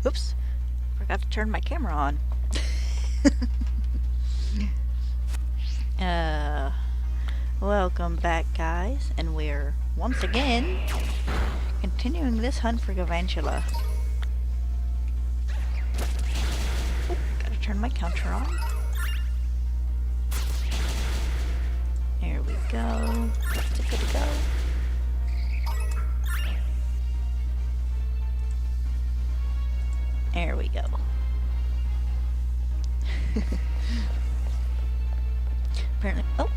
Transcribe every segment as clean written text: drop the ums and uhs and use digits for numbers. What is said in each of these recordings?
Oops, forgot to turn my camera on. uh, Welcome back, guys, and we're once again continuing this hunt for Galvantula. Oop, gotta turn my counter on. There we go. Is it good to go? There we go. Apparently. Oh.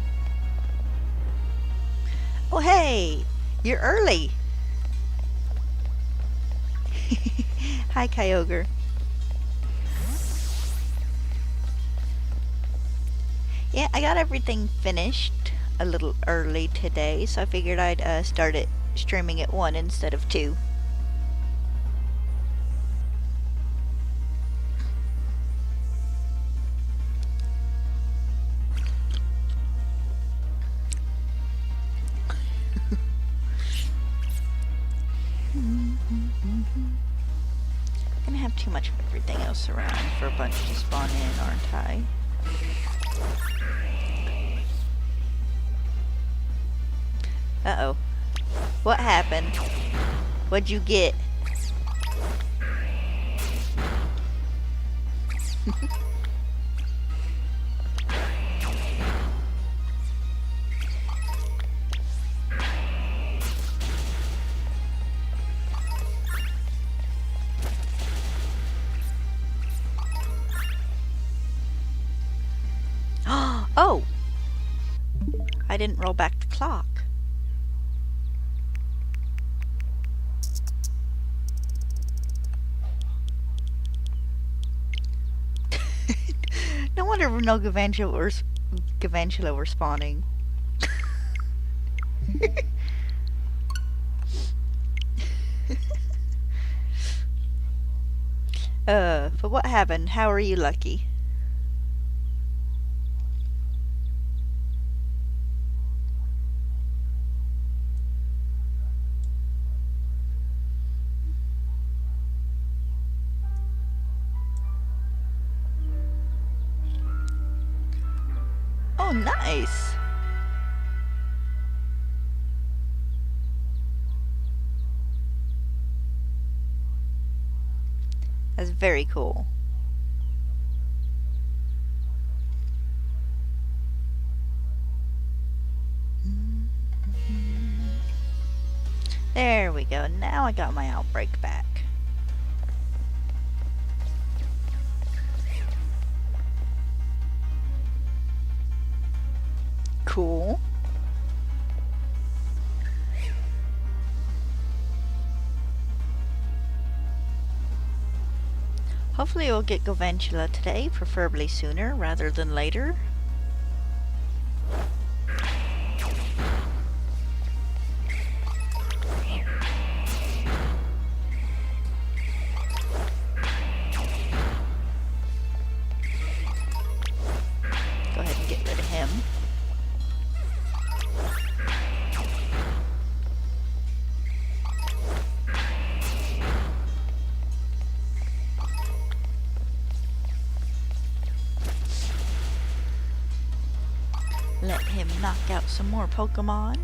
Oh, hey! You're early! Hi, Kyogre. Yeah, I got everything finished a little early today, so I figured I'd start it streaming at 1 instead of 2. Gonna have too much of everything else around for a bunch to spawn in, aren't I? Uh-oh. What happened? What'd you get? Oh! I didn't roll back the clock. No wonder no Galvantula were spawning. But what happened? How are you lucky? Oh, nice! That's very cool. There we go. Now I got my outbreak back. Cool. Hopefully we'll get Galvantula today, preferably sooner rather than later. Go ahead and get rid of him. Let him knock out some more Pokemon.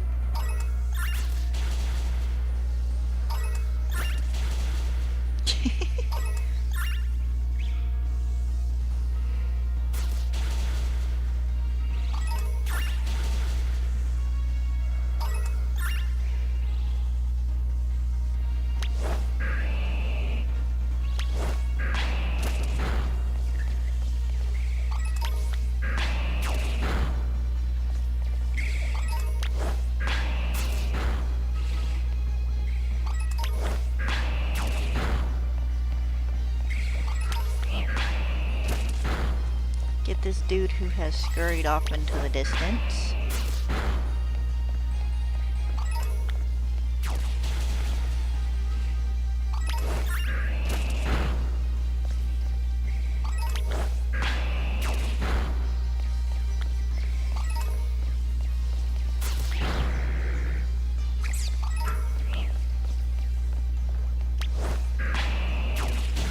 Get this dude who has scurried off into the distance.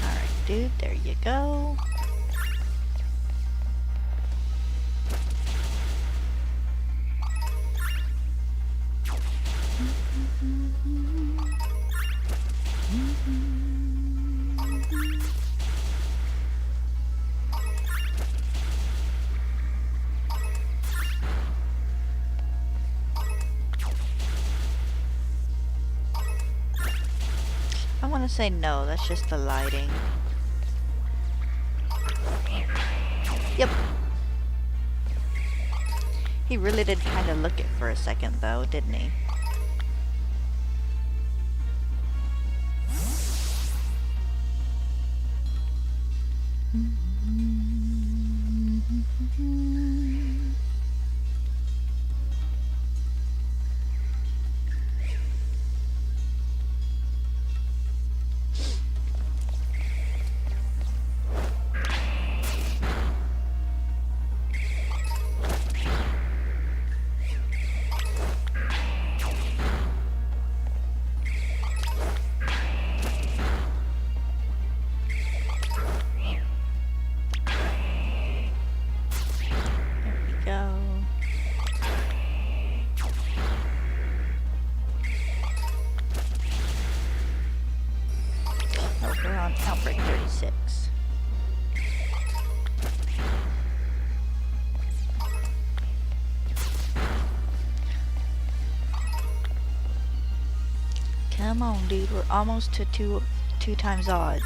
Alright, want to say no, that's just the lighting. Yep. He really did kind of look it for a second though, didn't he? Outbreak 36. Come on, dude. We're almost to two times odds.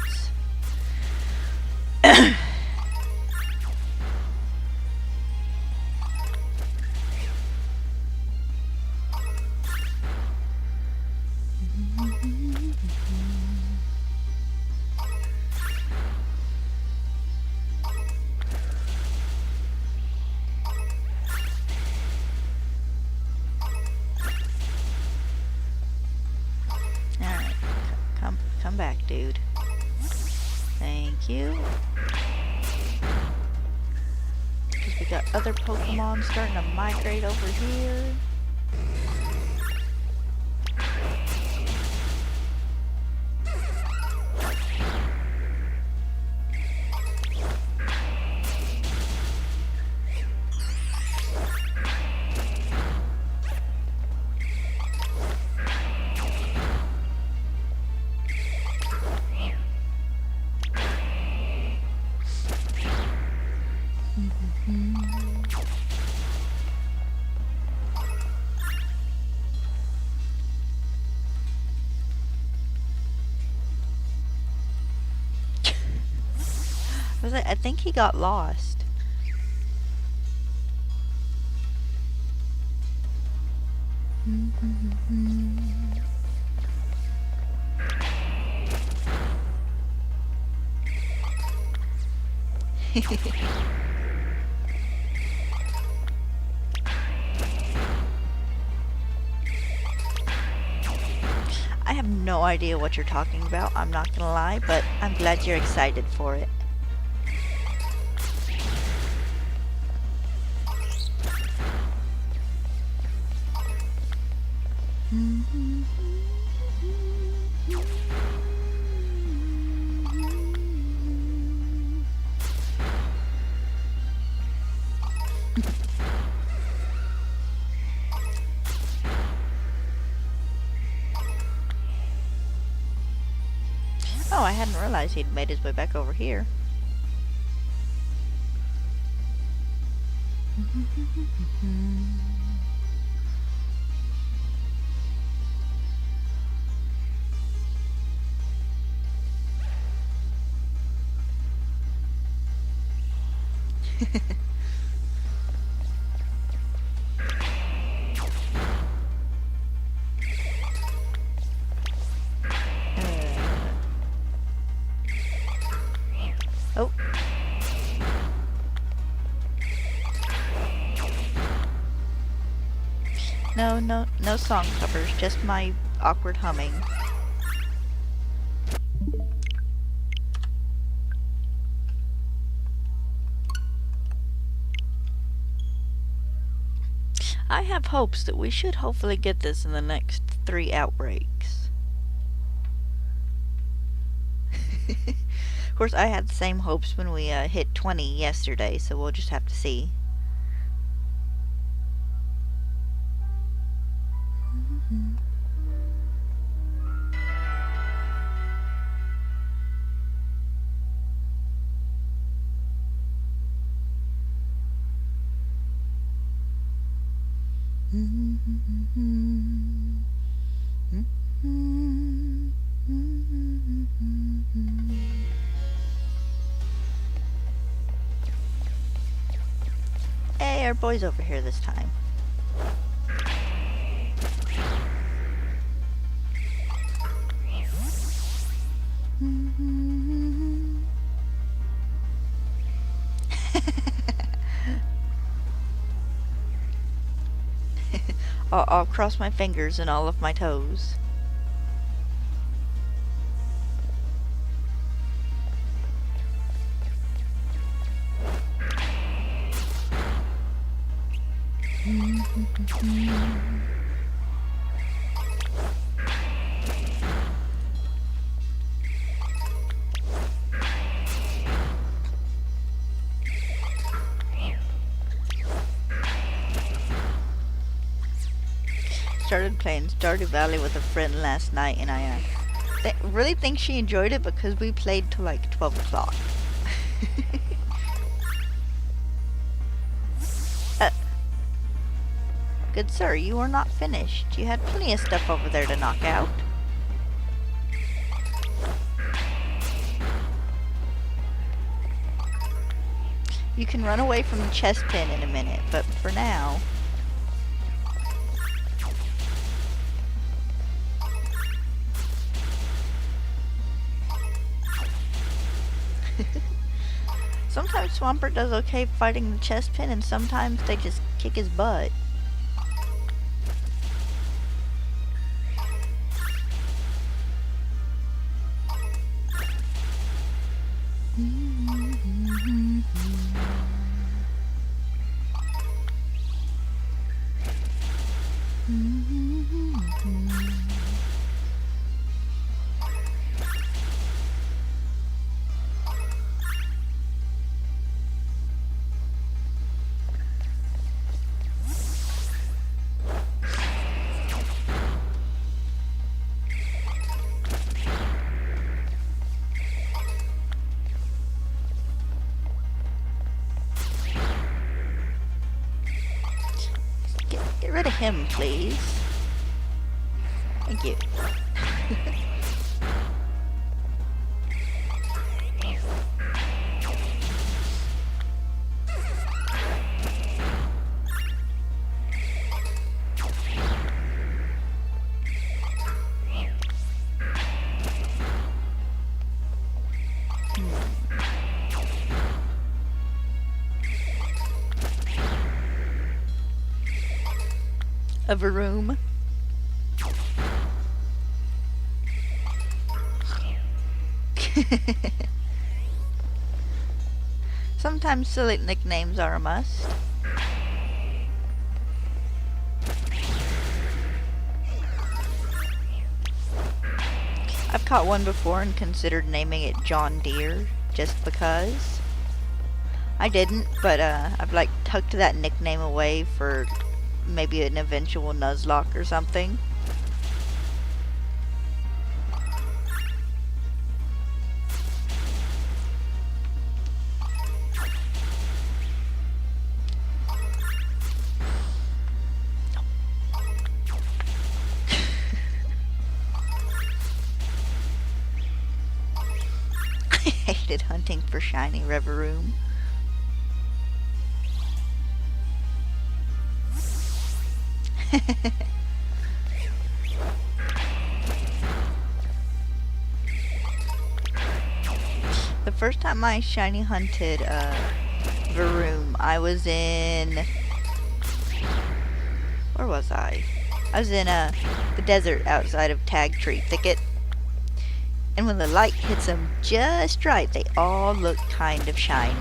Come back, dude. Thank you. Because we got other Pokemon starting to migrate over here. I think he got lost. I have no idea what you're talking about, I'm not gonna lie, but I'm glad you're excited for it. Oh, I hadn't realized he'd made his way back over here. Oh. No song covers, just my awkward humming. I have hopes that we should hopefully get this in the next 3 outbreaks. Of course, I had the same hopes when we hit 20 yesterday, so we'll just have to see. Hey, our boy's over here this time. I'll cross my fingers and all of my toes. Started playing Stardew Valley with a friend last night, and I really think she enjoyed it because we played till like 12 o'clock. Good sir, you are not finished. You had plenty of stuff over there to knock out. You can run away from the chest pin in a minute, but for now... Sometimes Swampert does okay fighting the chest pin, and sometimes they just kick his butt. Get rid of him, please. Thank you. Of a room. Sometimes silly nicknames are a must. I've caught one before and considered naming it John Deere just because. I didn't, but I've like tucked that nickname away for maybe an eventual Nuzlocke or something. I hated hunting for shiny Reveroom. The first time I shiny hunted Varoom, I was in... Where was I? I was in the desert outside of Tag Tree Thicket. And when the light hits them just right, they all look kind of shiny.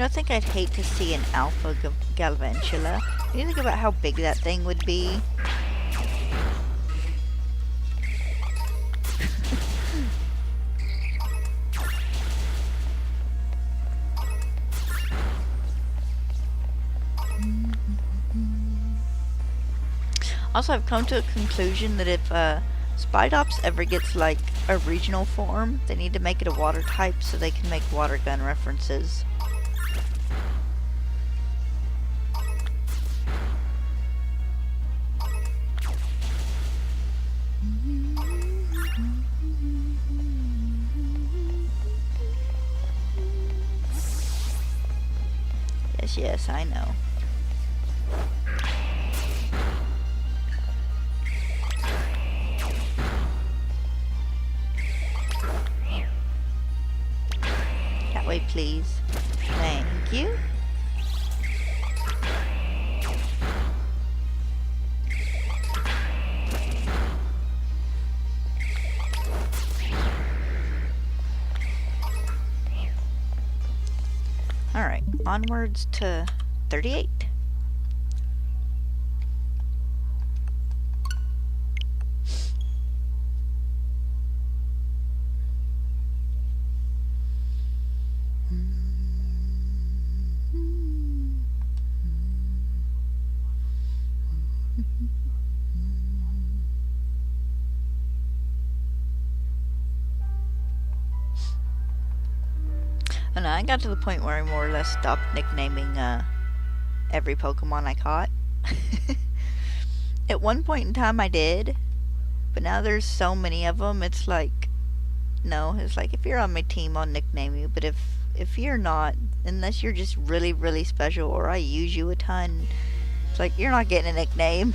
I think I'd hate to see an alpha Galvantula. Can you think about how big that thing would be? Also, I've come to a conclusion that if Spidops ever gets like a regional form, they need to make it a water type so they can make water gun references. Yes, I know. That way, please. Thank you. Alright, onwards to 38. And I got to the point where I more or less stopped nicknaming every Pokemon I caught. At one point in time I did, but now there's so many of them, it's like, no, it's like if you're on my team I'll nickname you, but if you're not, unless you're just really, really special or I use you a ton, it's like you're not getting a nickname.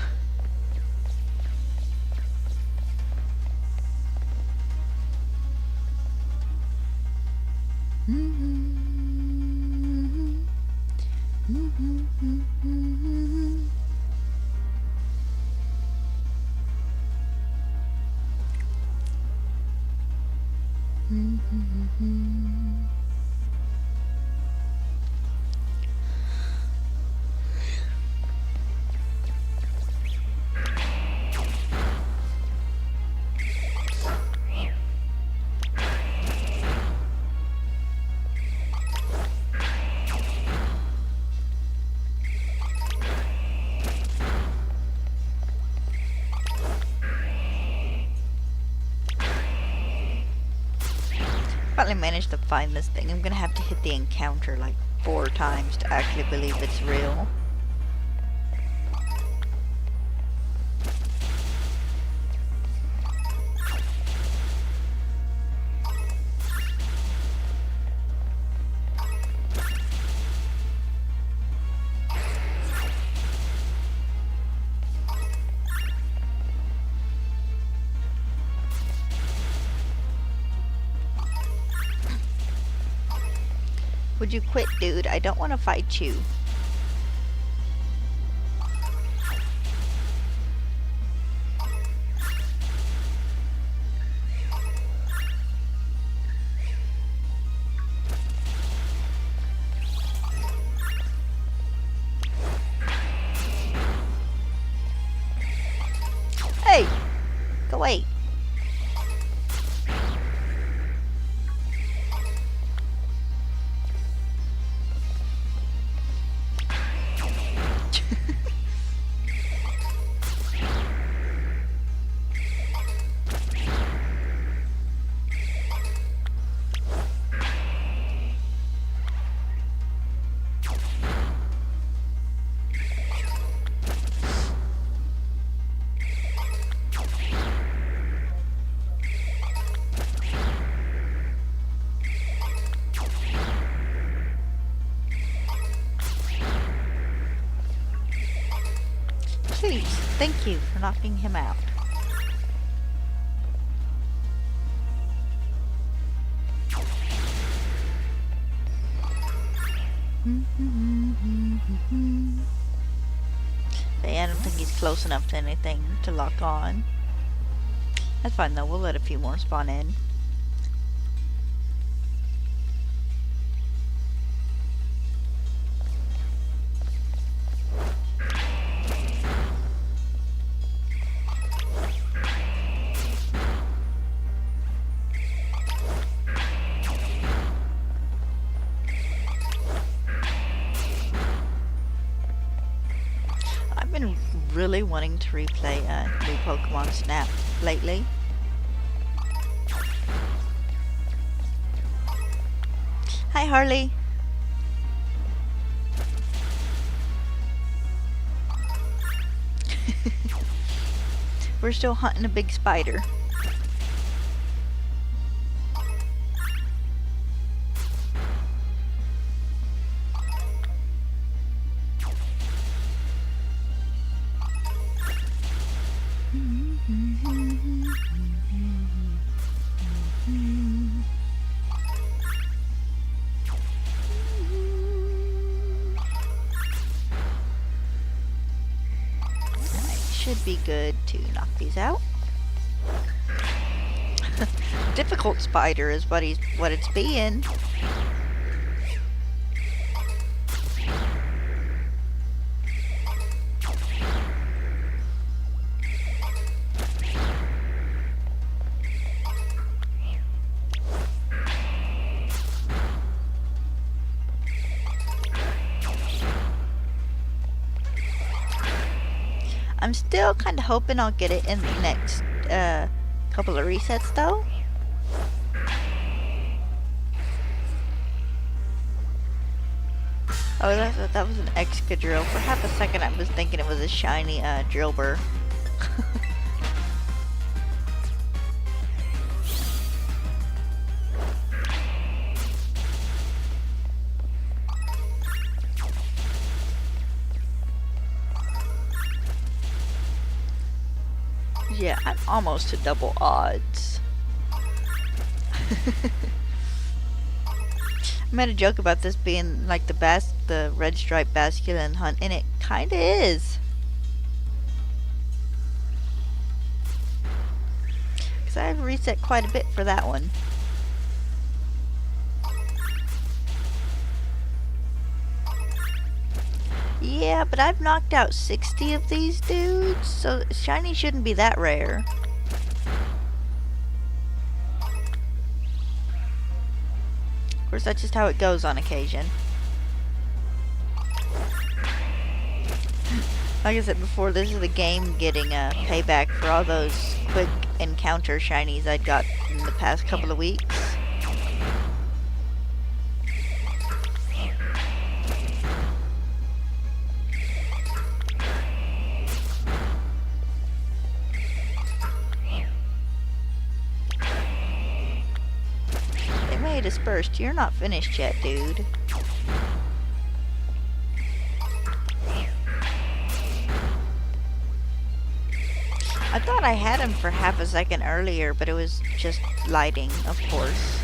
Finally managed to find this thing. I'm gonna have to hit the encounter like 4 times to actually believe it's real. Would you quit, dude? I don't want to fight you. Hey! Go away. Please, thank you for knocking him out. I don't think he's close enough to anything to lock on. That's fine though, we'll let a few more spawn in. I've been really wanting to replay new Pokemon Snap lately. Hi, Harley. We're still hunting a big spider. Should be good to knock these out. Difficult spider is what it's being. I'm still kind of hoping I'll get it in the next couple of resets, though. Oh, that was an Excadrill. For half a second, I was thinking it was a shiny Drillbur. Yeah, I'm almost to double odds. I made a joke about this being like the red stripe basculin hunt, and it kinda is. Because I have reset quite a bit for that one. Yeah, but I've knocked out 60 of these dudes, so shiny shouldn't be that rare. Of course, that's just how it goes on occasion. Like I said before, this is the game getting a payback for all those quick encounter shinies I'd got in the past couple of weeks. Dispersed. You're not finished yet, dude. I thought I had him for half a second earlier, but it was just lighting, of course.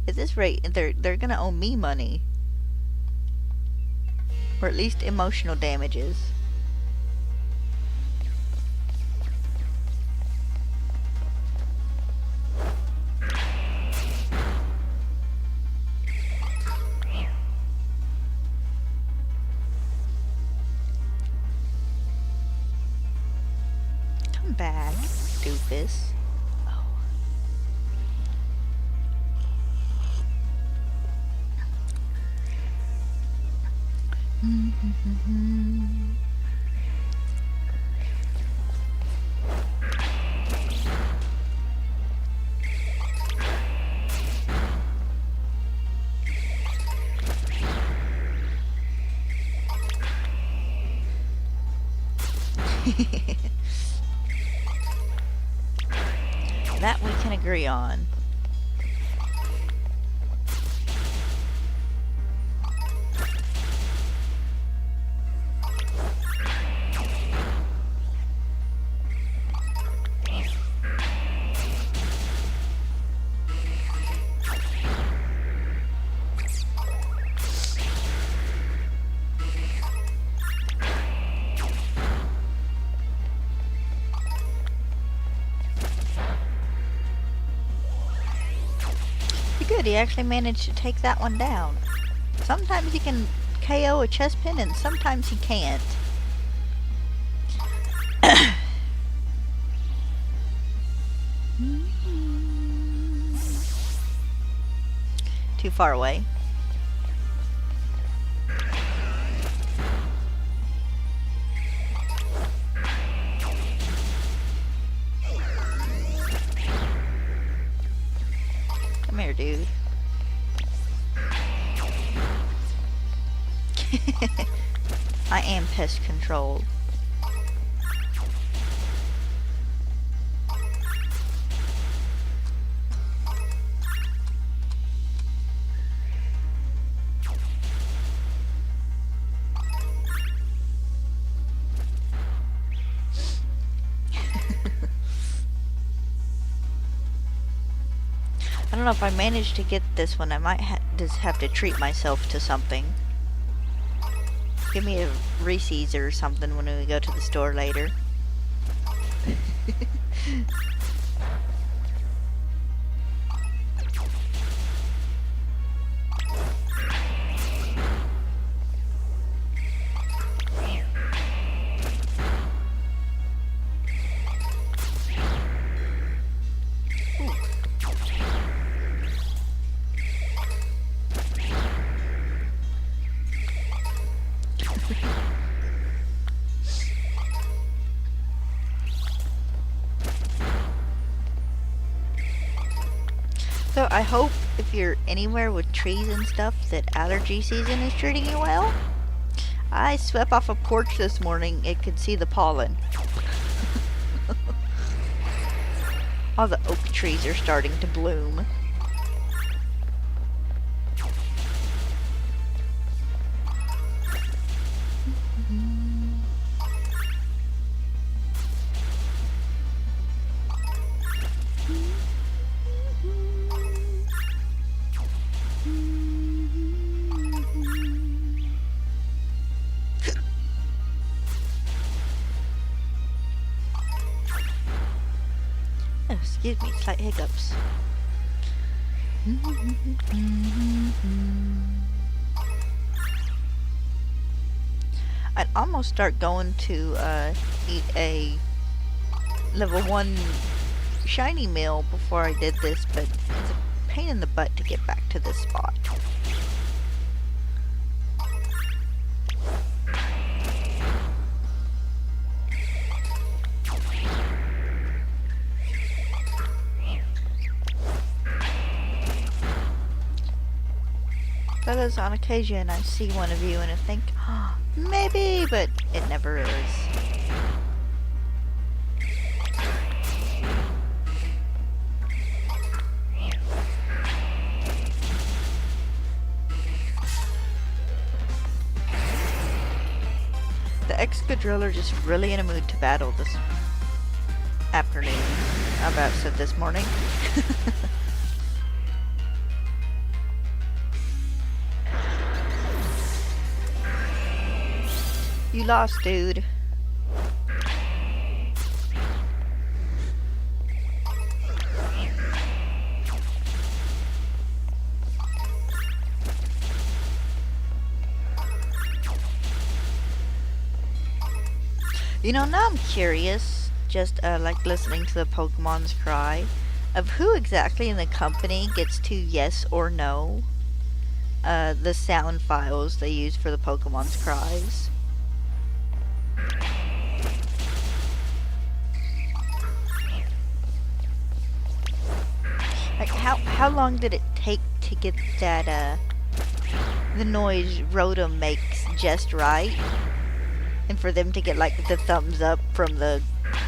At this rate, they're gonna owe me money. Or at least emotional damages. Come back, doofus. That we can agree on. Good, he actually managed to take that one down. Sometimes he can KO a chest pin and sometimes he can't. Too far away. Come here, dude. I am pest control. I don't know if I manage to get this one. I might just have to treat myself to something. Give me a Reese's or something when we go to the store later. So I hope if you're anywhere with trees and stuff that allergy season is treating you well. I swept off a porch this morning and could see the pollen. All the oak trees are starting to bloom. Excuse me, slight hiccups. I'd almost start going to eat a level 1 shiny meal before I did this, but it's a pain in the butt to get back to this spot. Because on occasion I see one of you and I think, oh, maybe, but it never is. The Excadrill are just really in a mood to battle this afternoon. I about said this morning. You lost, dude. You know, now I'm curious, just like listening to the Pokemon's cry, of who exactly in the company gets to yes or no the sound files they use for the Pokemon's cries. Like, how long did it take to get that, the noise Rotom makes just right? And for them to get, like, the thumbs up from the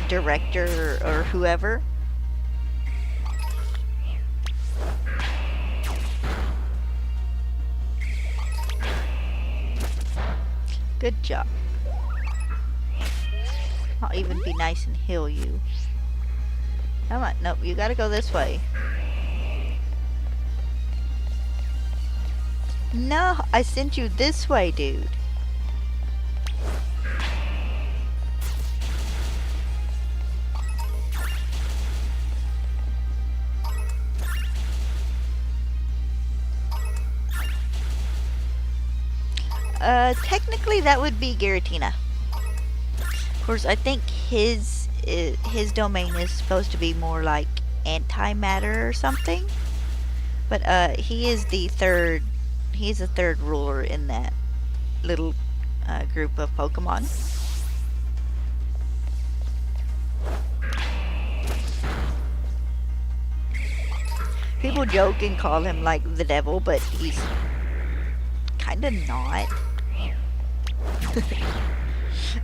director or whoever? Good job. I'll even be nice and heal you. Come on, nope, you gotta go this way. No, I sent you this way, dude. Technically that would be Giratina. Of course, I think his domain is supposed to be more like antimatter or something. But he is the third. He's the third ruler in that little group of Pokemon. People joke and call him like the devil, but he's kind of not.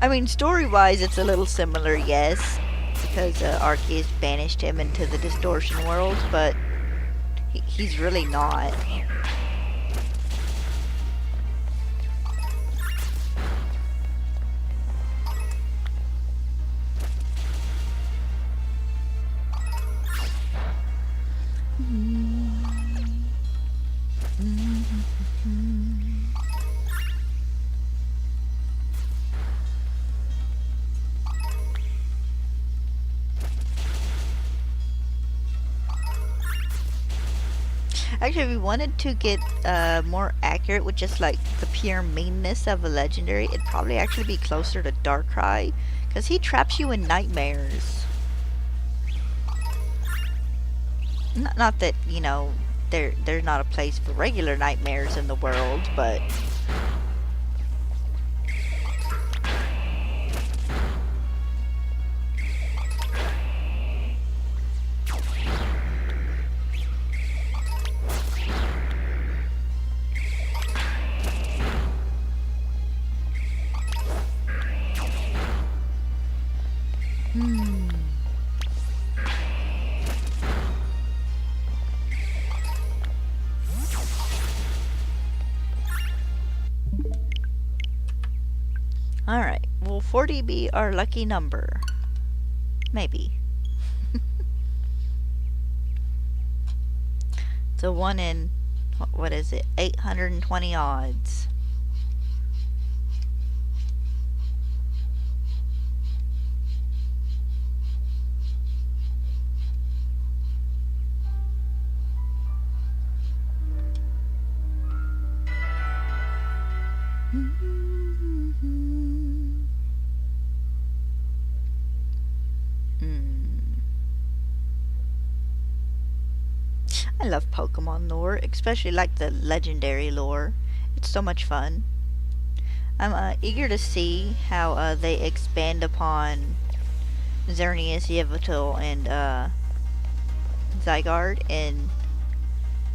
I mean, story-wise, it's a little similar, yes, because Arceus banished him into the distortion world, but he's really not. Actually, if we wanted to get more accurate with just like the pure meanness of a legendary, it'd probably actually be closer to Darkrai, because he traps you in nightmares. Not that, you know, there's not a place for regular nightmares in the world, but alright, will 40 be our lucky number? Maybe. It's a 1 in, what is it, 820 odds. I love Pokemon lore, especially like the legendary lore. It's so much fun. I'm eager to see how they expand upon Xerneas, Yveltal, and Zygarde in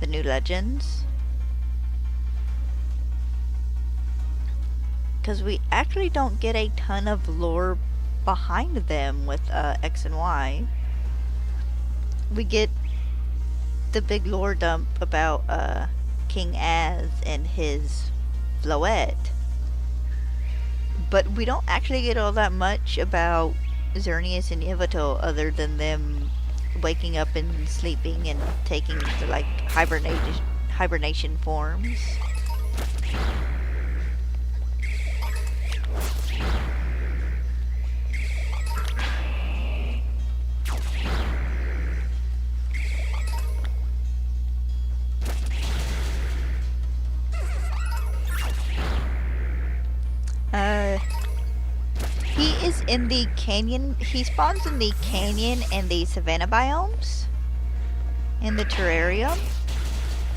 the new Legends. Because we actually don't get a ton of lore behind them with X and Y. We get the big lore dump about King Az and his Floette. But we don't actually get all that much about Xerneas and Yveltal other than them waking up and sleeping and taking the like hibernation forms. He is in the canyon. He spawns in the canyon and the savanna biomes in the terrarium.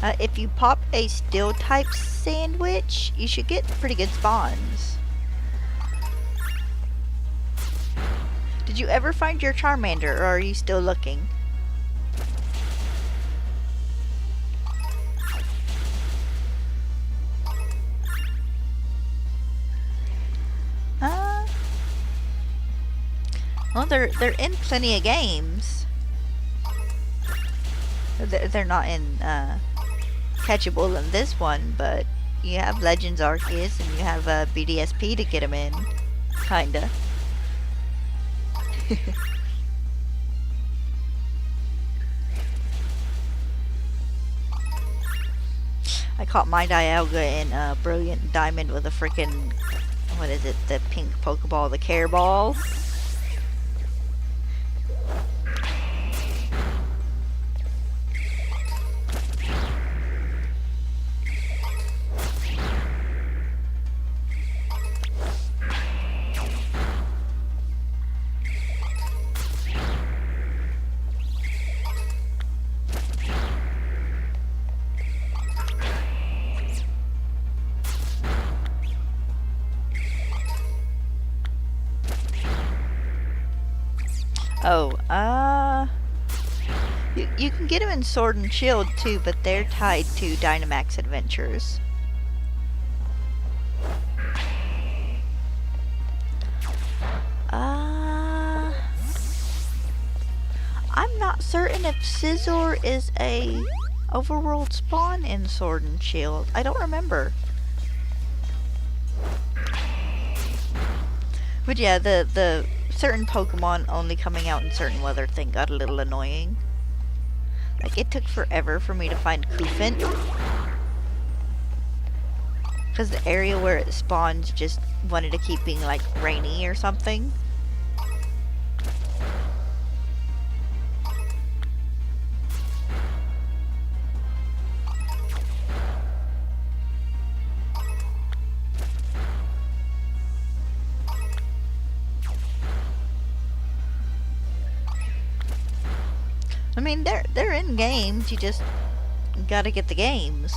If you pop a steel type sandwich, you should get pretty good spawns. Did you ever find your Charmander, or are you still looking? Well, they're in plenty of games. They're not in catchable in this one, but you have Legends Arceus and you have BDSP to get them in, kinda. I caught my Dialga in Brilliant Diamond with a freaking, what is it, the pink Pokeball, the Care Ball. Oh, you can get them in Sword and Shield too, but they're tied to Dynamax Adventures. I'm not certain if Scizor is a overworld spawn in Sword and Shield. I don't remember. But yeah, the certain Pokemon only coming out in certain weather thing got a little annoying. Like, it took forever for me to find Kufant. Because the area where it spawns just wanted to keep being, like, rainy or something. I mean, they're in games, you just gotta get the games.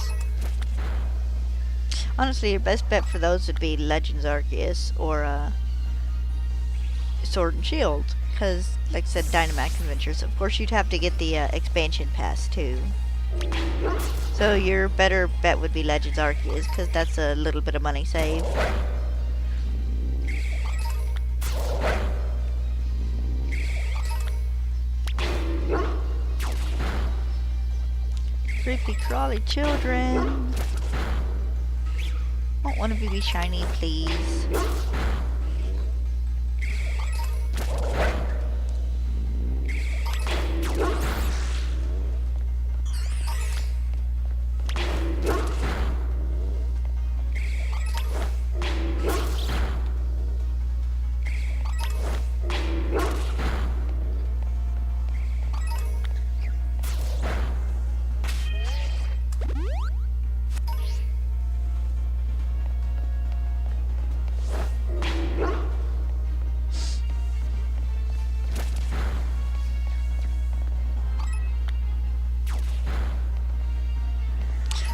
Honestly, your best bet for those would be Legends Arceus or Sword and Shield. Because, like I said, Dynamax Adventures. Of course, you'd have to get the expansion pass, too. So your better bet would be Legends Arceus, because that's a little bit of money saved. Creepy crawly children. Won't one of you be shiny, please?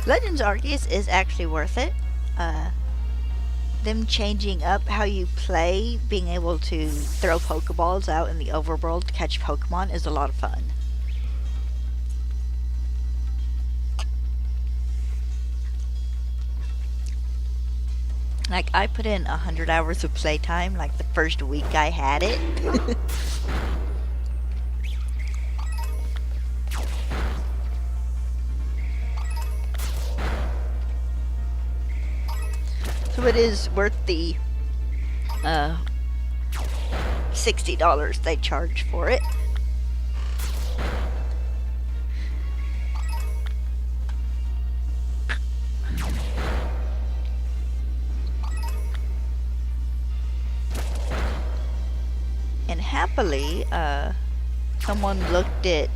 Legends Arceus is actually worth it. Them changing up how you play, being able to throw Pokeballs out in the overworld to catch Pokemon is a lot of fun. Like, I put in 100 hours of playtime, like the first week I had it. So it is worth the $60 they charge for it. And happily, someone looked at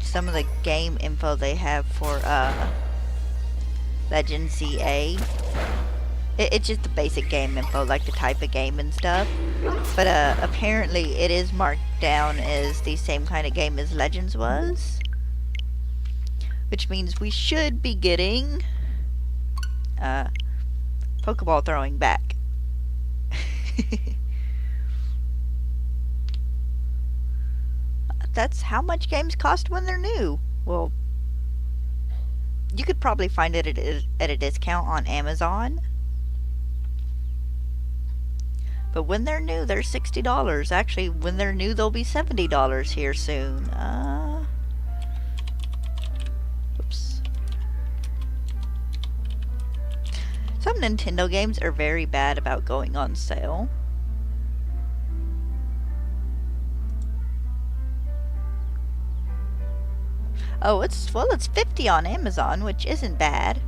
some of the game info they have for Legends ZA. It's just the basic game info, like the type of game and stuff. But apparently it is marked down as the same kind of game as Legends was. Which means we should be getting Pokeball throwing back. That's how much games cost when they're new. Well, you could probably find it at a discount on Amazon. But when they're new, they're $60. Actually, when they're new, they'll be $70 here soon. Whoops. Some Nintendo games are very bad about going on sale. Oh, it's 50 on Amazon, which isn't bad.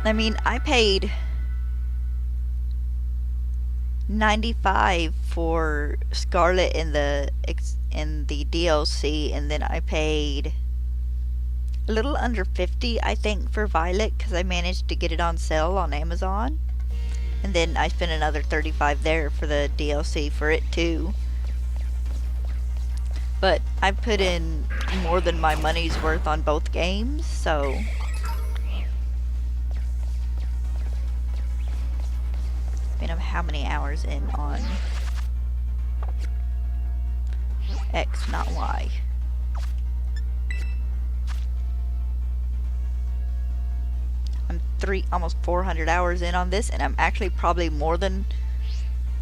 I mean, I paid $95 for Scarlet in the DLC, and then I paid a little under $50, I think, for Violet, because I managed to get it on sale on Amazon. And then I spent another $35 there for the DLC for it too. But I put in more than my money's worth on both games, so I mean, I'm how many hours in on X, not Y. I'm almost 400 hours in on this, and I'm actually probably more than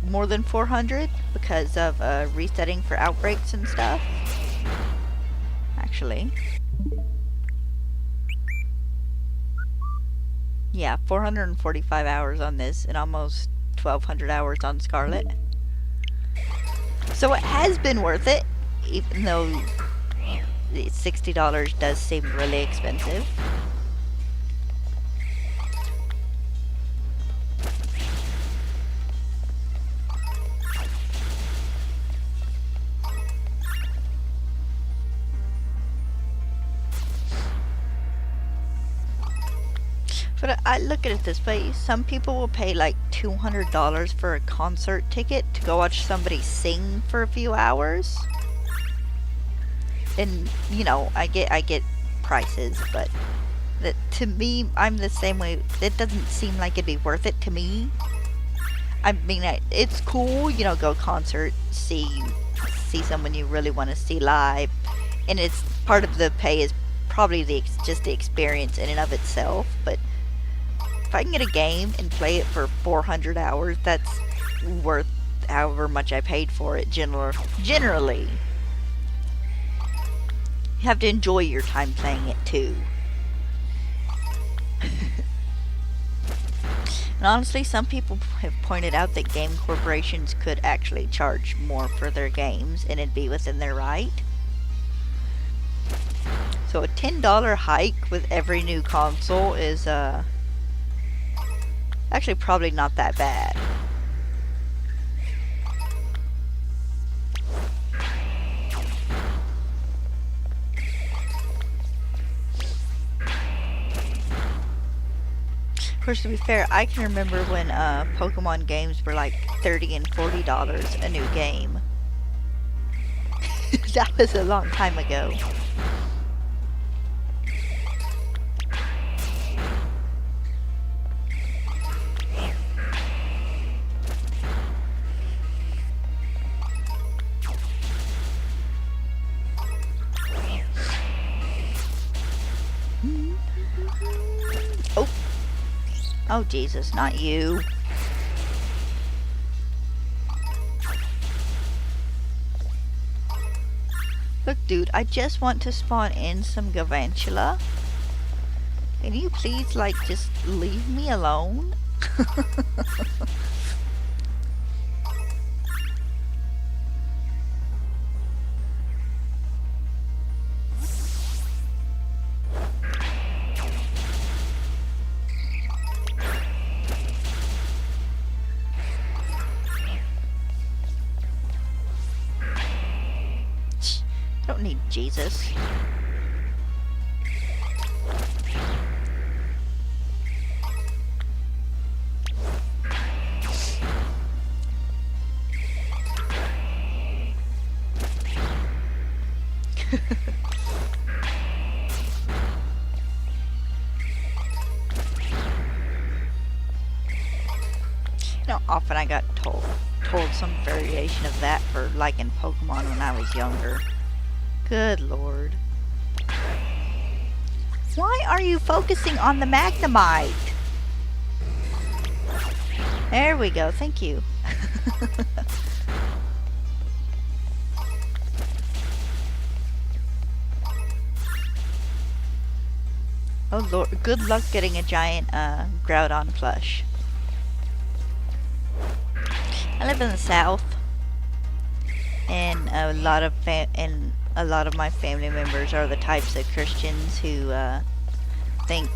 400 because of resetting for outbreaks and stuff. Actually, yeah, 445 hours on this and almost 1200 hours on Scarlet. So it has been worth it, even though $60 does seem really expensive. But I look at it this way, some people will pay like $200 for a concert ticket to go watch somebody sing for a few hours. And, you know, I get prices, but that, to me, I'm the same way. It doesn't seem like it'd be worth it to me. I mean, it's cool, you know, go concert, see someone you really want to see live, and it's part of the pay is probably just the experience in and of itself, but if I can get a game and play it for 400 hours, that's worth however much I paid for it, generally. You have to enjoy your time playing it, too. And honestly, some people have pointed out that game corporations could actually charge more for their games, and it'd be within their right. So a $10 hike with every new console is, actually probably not that bad. Of course, to be fair, I can remember when Pokemon games were like $30 and $40 a new game. That was a long time ago. Oh, Jesus, not you. Look, dude, I just want to spawn in some Galvantula. Can you please, like, just leave me alone? Don't need Jesus. You know, often I got told some variation of that for liking Pokemon when I was younger. Good Lord. Why are you focusing on the Magnemite? There we go, thank you. Oh Lord, good luck getting a giant Groudon plush. I live in the South, and a lot of my family members are the types of Christians who think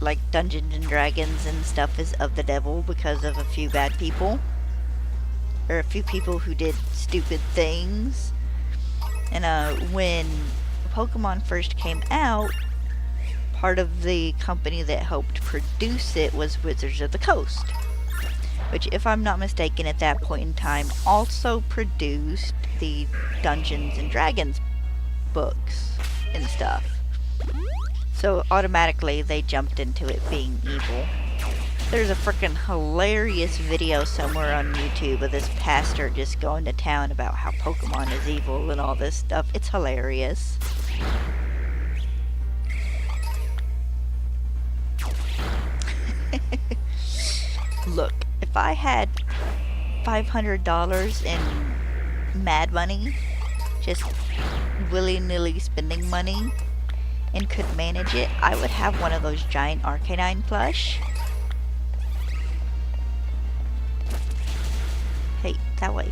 like Dungeons and Dragons and stuff is of the devil because of a few bad people, or a few people who did stupid things. And when Pokemon first came out, part of the company that helped produce it was Wizards of the Coast, which, if I'm not mistaken, at that point in time also produced the Dungeons and Dragons books and stuff. So automatically they jumped into it being evil. There's a freaking hilarious video somewhere on YouTube of this pastor just going to town about how Pokemon is evil and all this stuff. It's hilarious. Look, if I had $500 in mad money, just willy-nilly spending money, and could manage it, I would have one of those giant Arcanine plush. Hey, that way.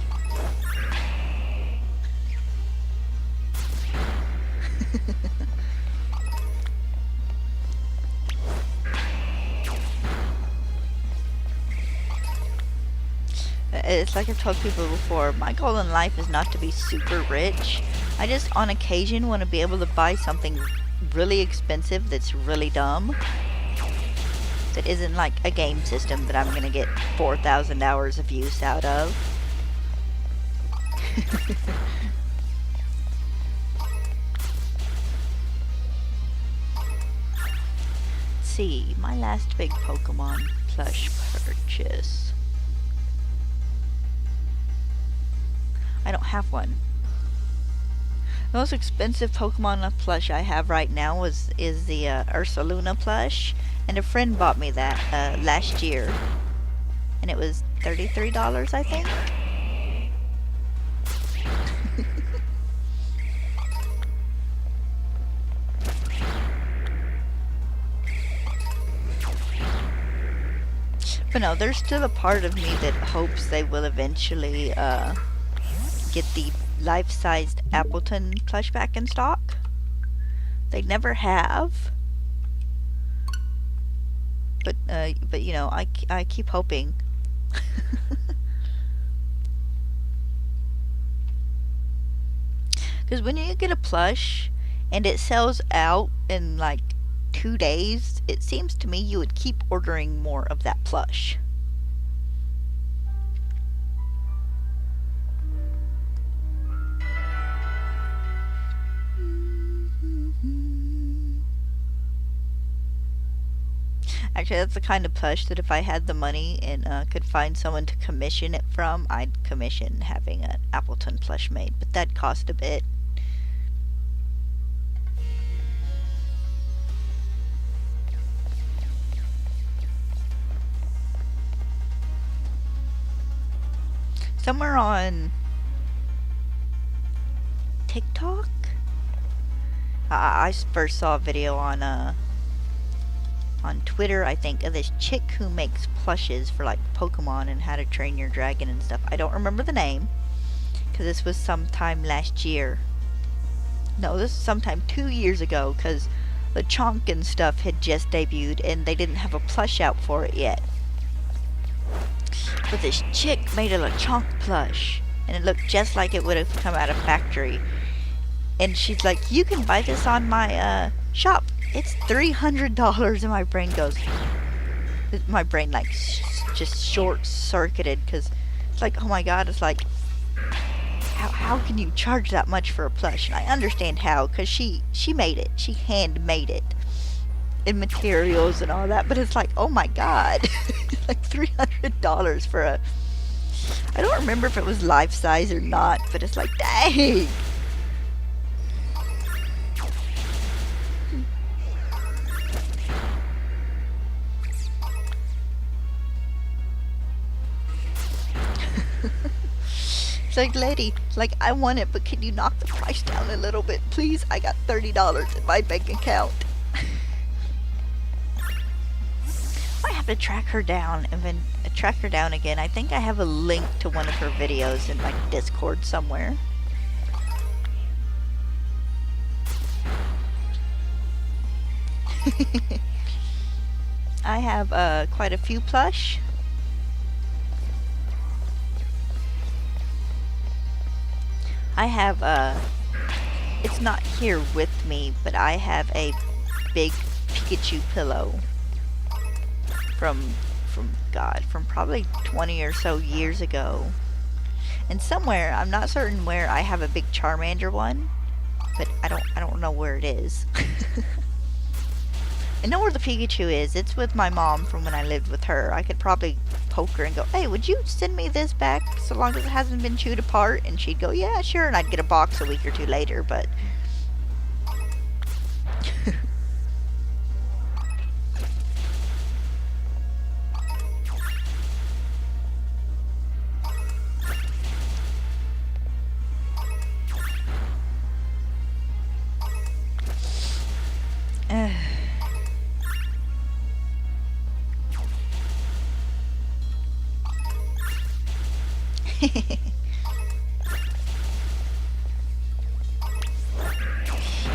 It's like I've told people before, my goal in life is not to be super rich. I just, on occasion, want to be able to buy something really expensive that's really dumb. That isn't like a game system that I'm going to get 4,000 hours of use out of. Let's see, my last big Pokemon plush purchase. I don't have one. The most expensive Pokemon plush I have right now is the Ursaluna plush, and a friend bought me that last year, and it was $33, I think. But no, there's still a part of me that hopes they will eventually get the life-sized Appleton plush back in stock. They never have. But you know, I keep hoping. Because when you get a plush and it sells out in like 2 days, it seems to me you would keep ordering more of that plush. Actually, that's the kind of plush that if I had the money and could find someone to commission it from, I'd commission having an Appleton plush made. But that'd cost a bit. Somewhere on TikTok, I first saw a video on Twitter, I think, of this chick who makes plushes for like Pokemon and How to Train Your Dragon and stuff. I don't remember the name, because this was sometime last year. No, this was sometime 2 years ago, because the Chonk and stuff had just debuted and they didn't have a plush out for it yet. But this chick made a Lechonk plush, and it looked just like it would have come out of factory. And she's like, you can buy this on my shop. It's $300, and my brain goes, like just short-circuited, because it's like, oh my god, it's like, how can you charge that much for a plush? And I understand how, because she made it, she hand-made it, in materials and all that, but it's like, oh my god, like $300 for a, I don't remember if it was life-size or not, but it's like, dang! It's like, lady, like, I want it, but can you knock the price down a little bit, please? I got $30 in my bank account. I have to track her down and then track her down again. I think I have a link to one of her videos in like Discord somewhere. I have quite a few plush. I have it's not here with me, but I have a big Pikachu pillow from probably 20 or so years ago. And somewhere, I'm not certain where, I have a big Charmander one, but I don't know where it is. I know where the Pikachu is. It's with my mom from when I lived with her. I could probably poke her and go, hey, would you send me this back so long as it hasn't been chewed apart? And she'd go, yeah, sure. And I'd get a box a week or two later, but...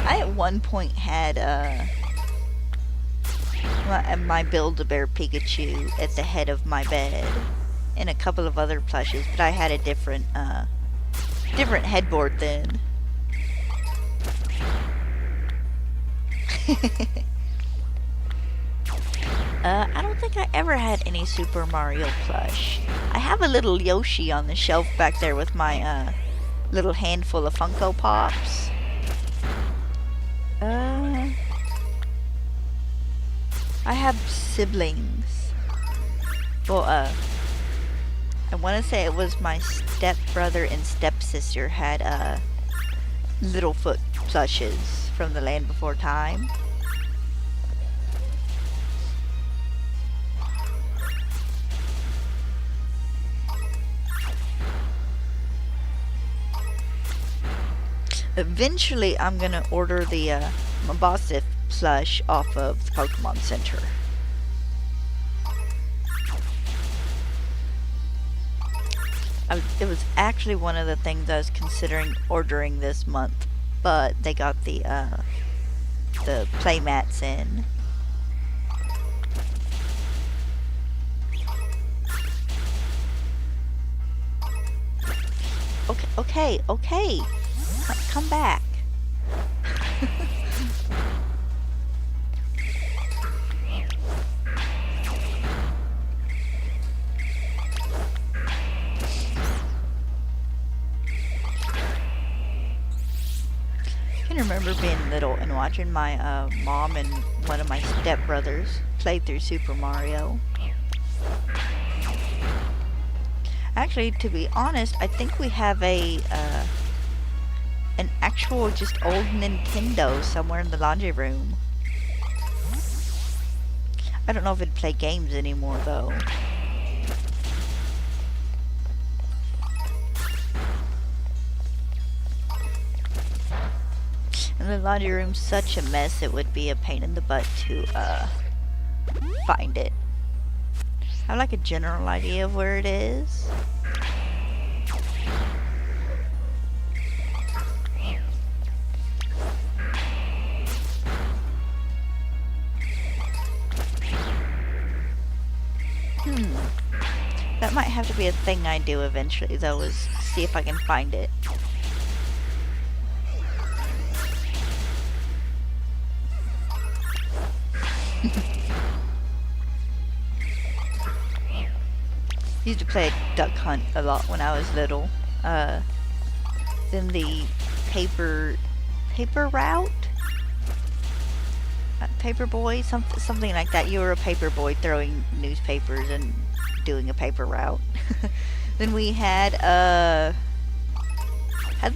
I at one point had my Build-A-Bear Pikachu at the head of my bed, and a couple of other plushes, but I had a different headboard then. I don't think I ever had any Super Mario plush. I have a little Yoshi on the shelf back there with my little handful of Funko Pops. I have siblings. Well, I want to say it was my stepbrother and stepsister had Littlefoot plushes from the Land Before Time. Eventually, I'm gonna order the Mabosif plush off of the Pokemon Center. It was actually one of the things I was considering ordering this month, but they got the playmats in. Okay. Come back. I can remember being little and watching my mom and one of my stepbrothers play through Super Mario. Actually, to be honest, I think we have an actual just old Nintendo somewhere in the laundry room. I don't know if it'd play games anymore though. And the laundry room's such a mess, it would be a pain in the butt to find it. I have like a general idea of where it is. That might have to be a thing I do eventually, though, is see if I can find it. Used to play duck hunt a lot when I was little. Then the paper route? Paper boy? Something like that. You were a paper boy throwing newspapers and doing a paper route. Then we had the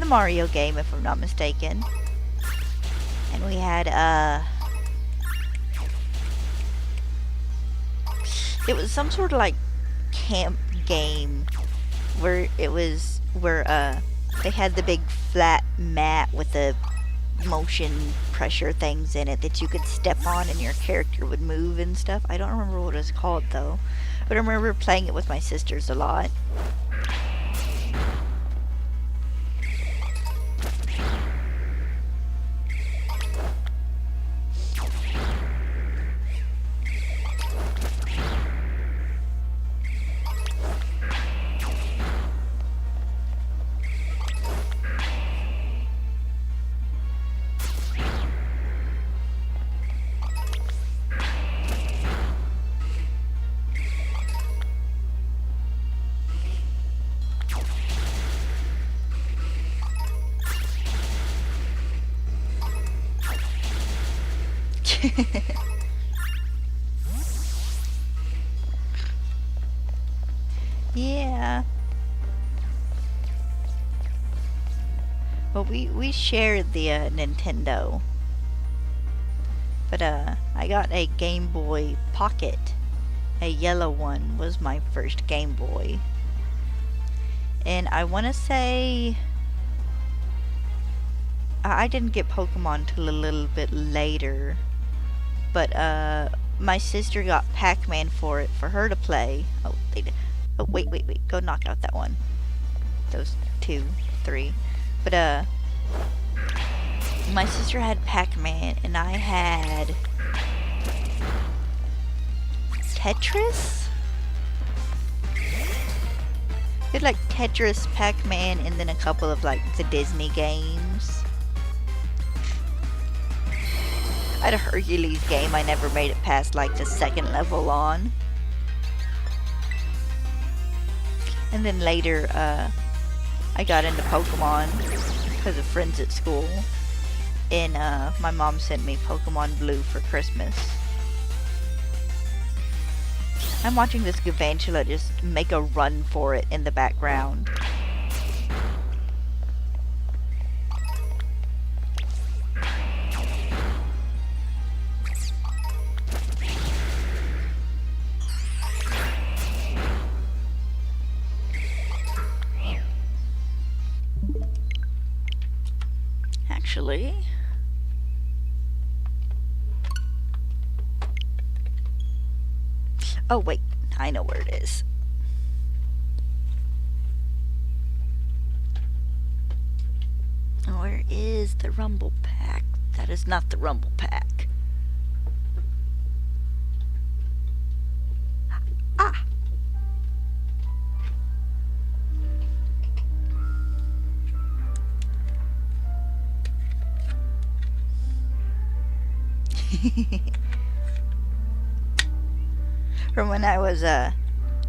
Mario game, if I'm not mistaken. And we had it was some sort of like camp game where they had the big flat mat with the motion pressure things in it that you could step on and your character would move and stuff. I don't remember what it was called though, but I remember playing it with my sisters a lot. Yeah. Well, we shared the Nintendo. But I got a Game Boy Pocket. A yellow one was my first Game Boy. And I want to say I didn't get Pokemon till a little bit later. But my sister got Pac-Man for it for her to play. Oh, they did. Oh, wait. Go knock out that one. Those 2, 3. But my sister had Pac-Man and I had Tetris? It had like Tetris, Pac-Man, and then a couple of like the Disney games. I had a Hercules game. I never made it past like the 2nd level on. And then later, I got into Pokemon because of friends at school. And my mom sent me Pokemon Blue for Christmas. I'm watching this Galvantula just make a run for it in the background. Actually, oh wait, I know where it is. Where is the Rumble Pack? That is not the Rumble Pack. Ah! From when I was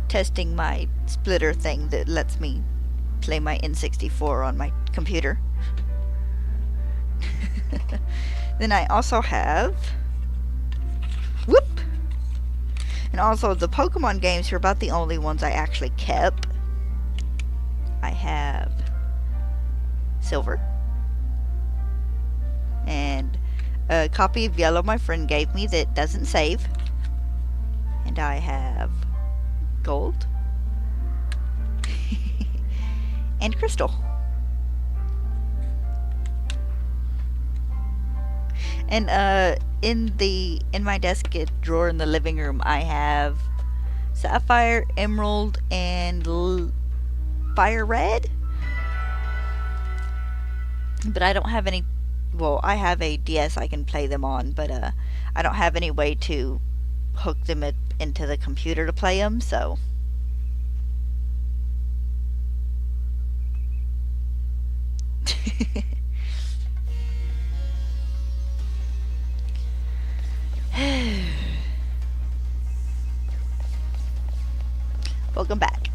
testing my splitter thing that lets me play my N64 on my computer. Then I also have whoop! And also the Pokemon games are about the only ones I actually kept. I have Silver and a copy of Yellow my friend gave me that doesn't save. And I have Gold and Crystal. And in my desk drawer in the living room I have Sapphire, Emerald, and Fire Red. But I don't have any. Well, I have a DS I can play them on, but I don't have any way to hook them into the computer to play them, so. Welcome back.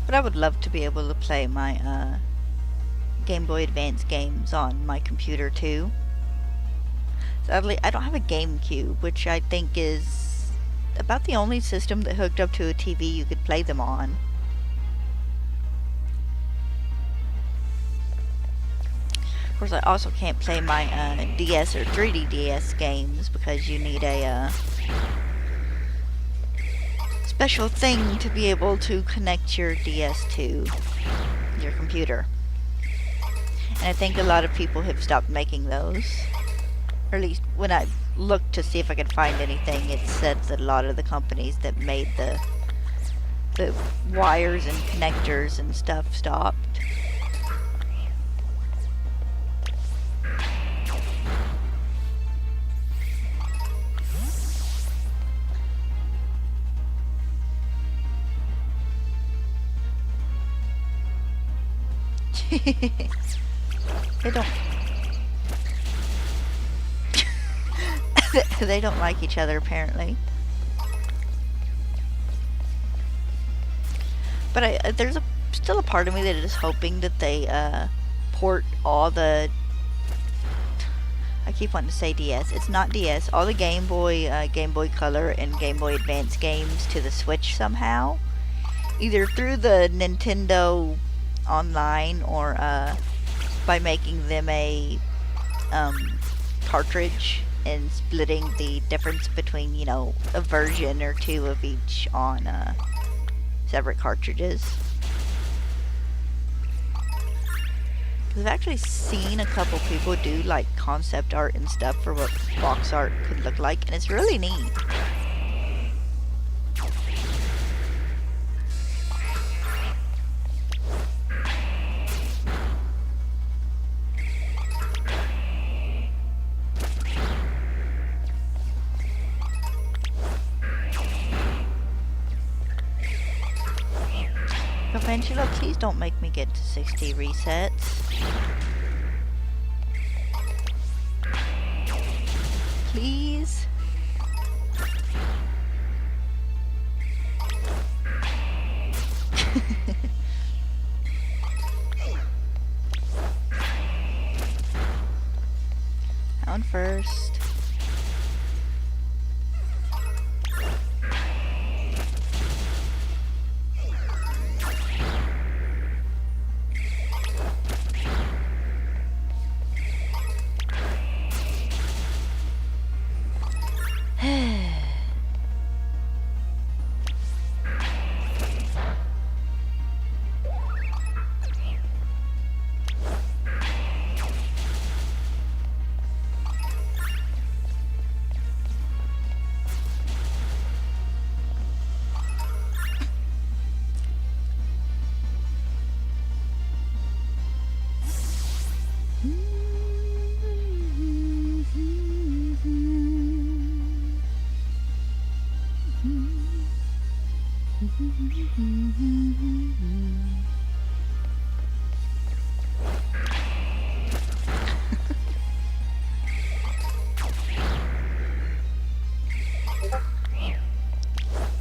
But I would love to be able to play my Game Boy Advance games on my computer too. Sadly, I don't have a GameCube, which I think is about the only system that hooked up to a TV you could play them on. Of course, I also can't play my DS or 3D DS games because you need a special thing to be able to connect your DS to your computer. And I think a lot of people have stopped making those. Or at least when I looked to see if I could find anything, it said that a lot of the companies that made the wires and connectors and stuff stopped. They don't. They don't like each other, apparently. But there's still a part of me that is hoping that they port all the... I keep wanting to say DS. It's not DS. All the Game Boy Color, and Game Boy Advance games to the Switch somehow. Either through the Nintendo Online or by making them a cartridge and splitting the difference between, you know, a version or two of each on separate cartridges. I've actually seen a couple people do like concept art and stuff for what box art could look like, and it's really neat. Galvantula, please don't make me get to 60 resets. Please. That one first.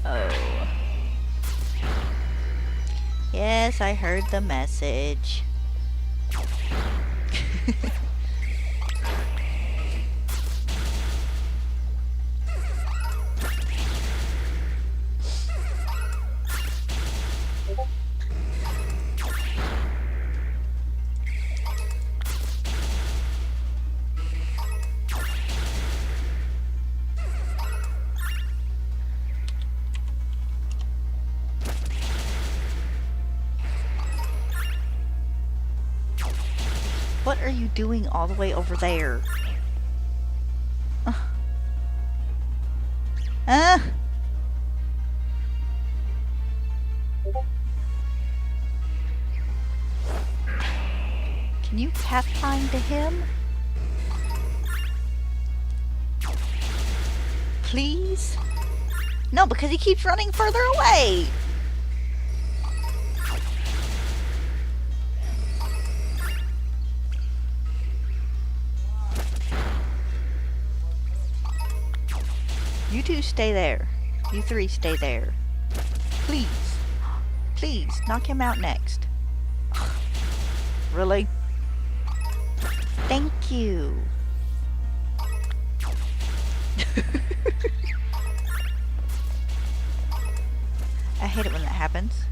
Oh. Yes, I heard the message. What are you doing all the way over there? Can you pathfind to him? Please? No, because he keeps running further away! You two stay there. You three stay there. Please. Please, knock him out next. Really? Thank you. I hate it when that happens.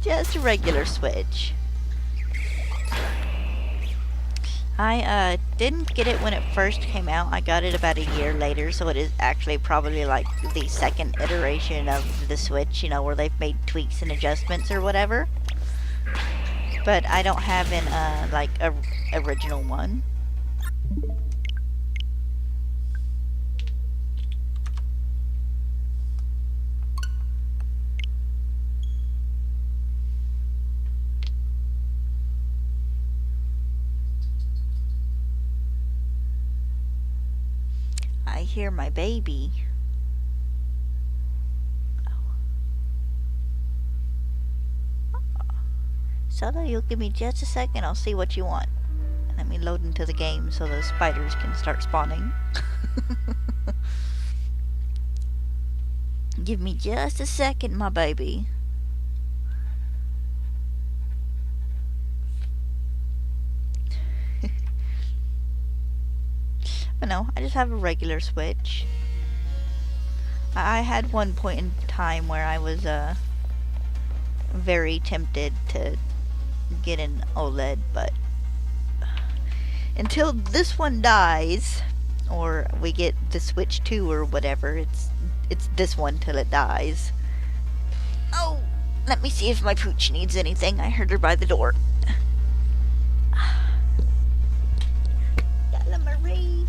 Just a regular Switch. I didn't get it when it first came out. I got it about a year later, so it is actually probably like the second iteration of the Switch, you know, where they've made tweaks and adjustments or whatever. but I don't have an like a original one. I hear my baby. Solo, you'll give me just a second. I'll see what you want. Let me load into the game so those spiders can start spawning. Give me just a second, my baby. But no, I just have a regular Switch. I had one point in time where I was very tempted to get an OLED, but until this one dies, or we get the Switch 2 or whatever, it's this one till it dies. Oh, let me see if my pooch needs anything. I heard her by the door. Yalla Marie.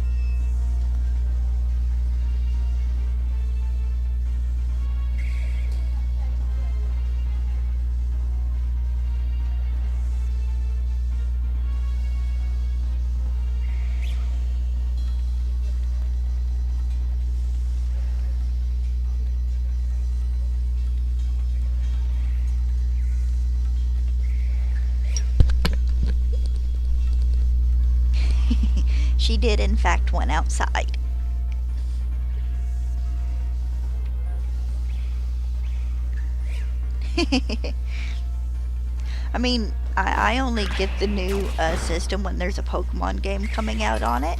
She did, in fact, went outside. I mean, I only get the new system when there's a Pokemon game coming out on it.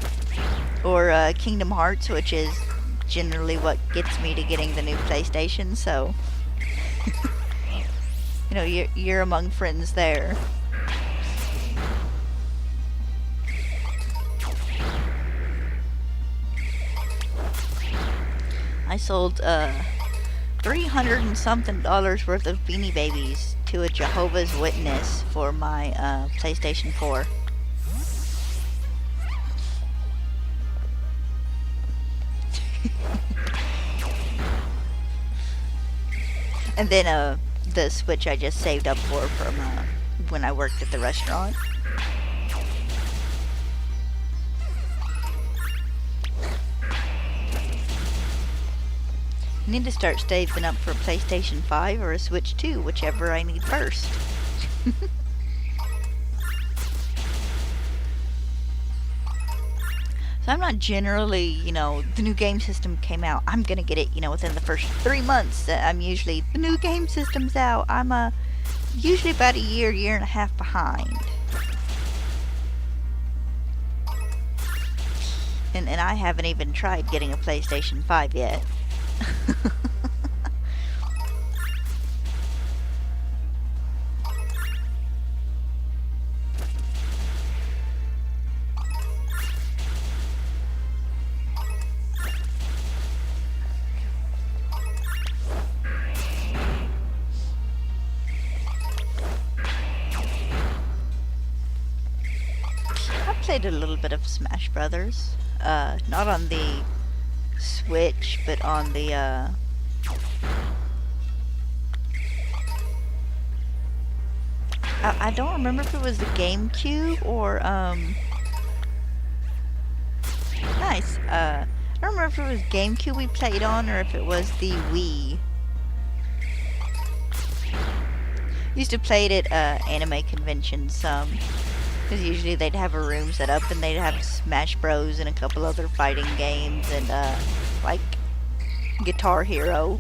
Or Kingdom Hearts, which is generally what gets me to getting the new PlayStation, so... you know, you're among friends there. I sold $300 and something worth of Beanie Babies to a Jehovah's Witness for my PlayStation 4. And then the Switch I just saved up for from when I worked at the restaurant. I need to start saving up for a PlayStation 5 or a Switch 2, whichever I need first. So I'm not generally, you know, the new game system came out, I'm gonna get it, you know, within the first 3 months. I'm usually, the new game system's out, I'm usually about a year and a half behind. And I haven't even tried getting a PlayStation 5 yet. I played a little bit of Smash Brothers. Not on the Switch, but on the I don't remember if it was the GameCube or nice. I don't remember if it was GameCube we played on or if it was the Wii. Used to play it at anime conventions some. Because usually they'd have a room set up and they'd have Smash Bros. And a couple other fighting games and, like, Guitar Hero.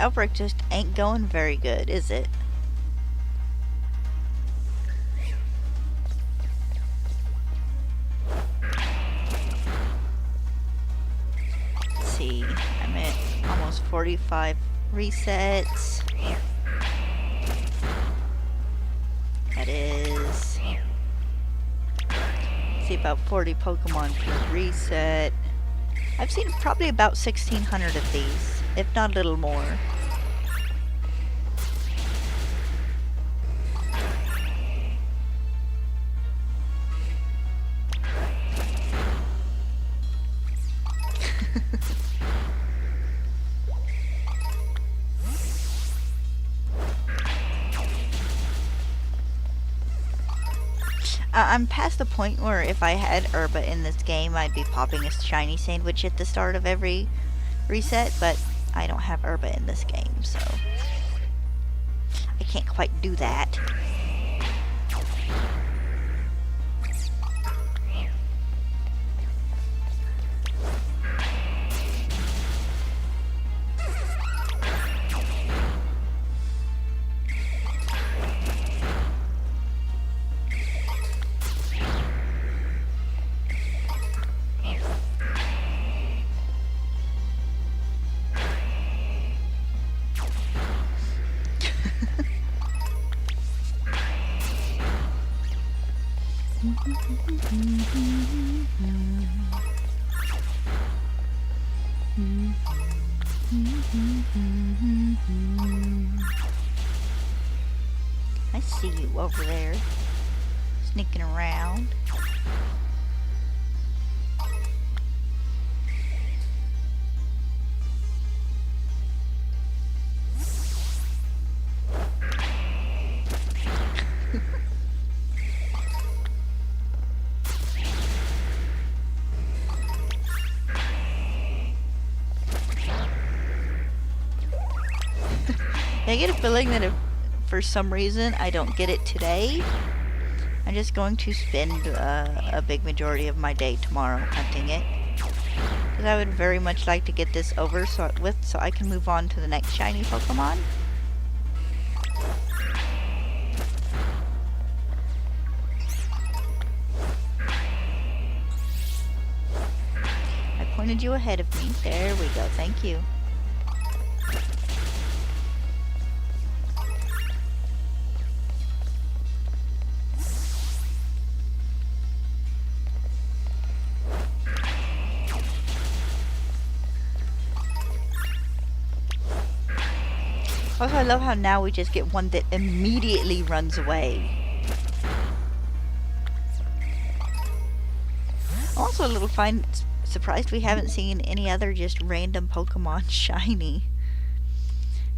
Outbreak just ain't going very good, is it? Let's see. I'm at almost 45 resets. That is... see, about 40 Pokemon per reset. I've seen probably about 1,600 of these, if not a little more. I'm past the point where if I had Herba in this game, I'd be popping a shiny sandwich at the start of every reset, but I don't have Herba in this game, so I can't quite do that. I see you over there, sneaking around. I get a feeling that if for some reason I don't get it today, I'm just going to spend a big majority of my day tomorrow hunting it. Because I would very much like to get this over so I can move on to the next shiny Pokemon. I pointed you ahead of me. There we go. Thank you. Also, I love how now we just get one that immediately runs away. I'm also a little surprised we haven't seen any other just random Pokemon shiny.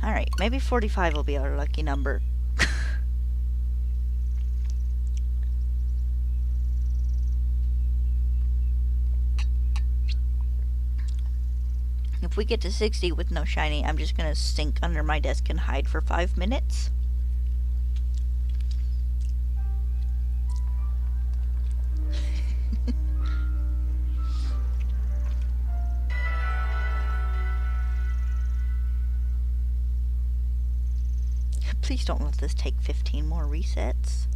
Alright, maybe 45 will be our lucky number. If we get to 60 with no shiny, I'm just gonna sink under my desk and hide for 5 minutes. Please don't let this take 15 more resets.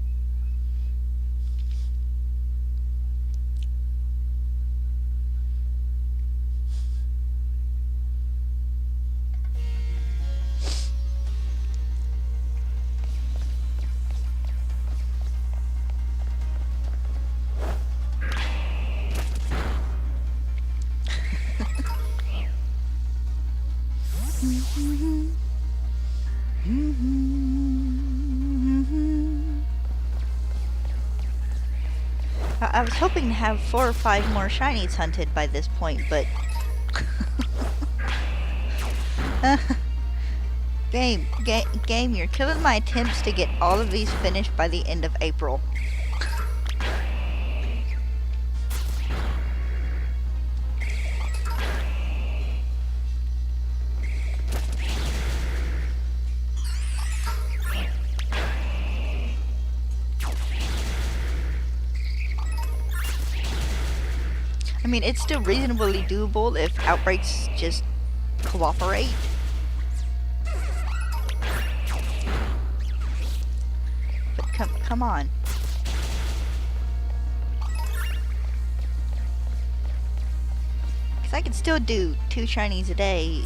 I was hoping to have 4 or 5 more shinies hunted by this point, but... Game, you're killing my attempts to get all of these finished by the end of April. I mean, it's still reasonably doable if outbreaks just cooperate. come on. Because I could still do 2 shinies a day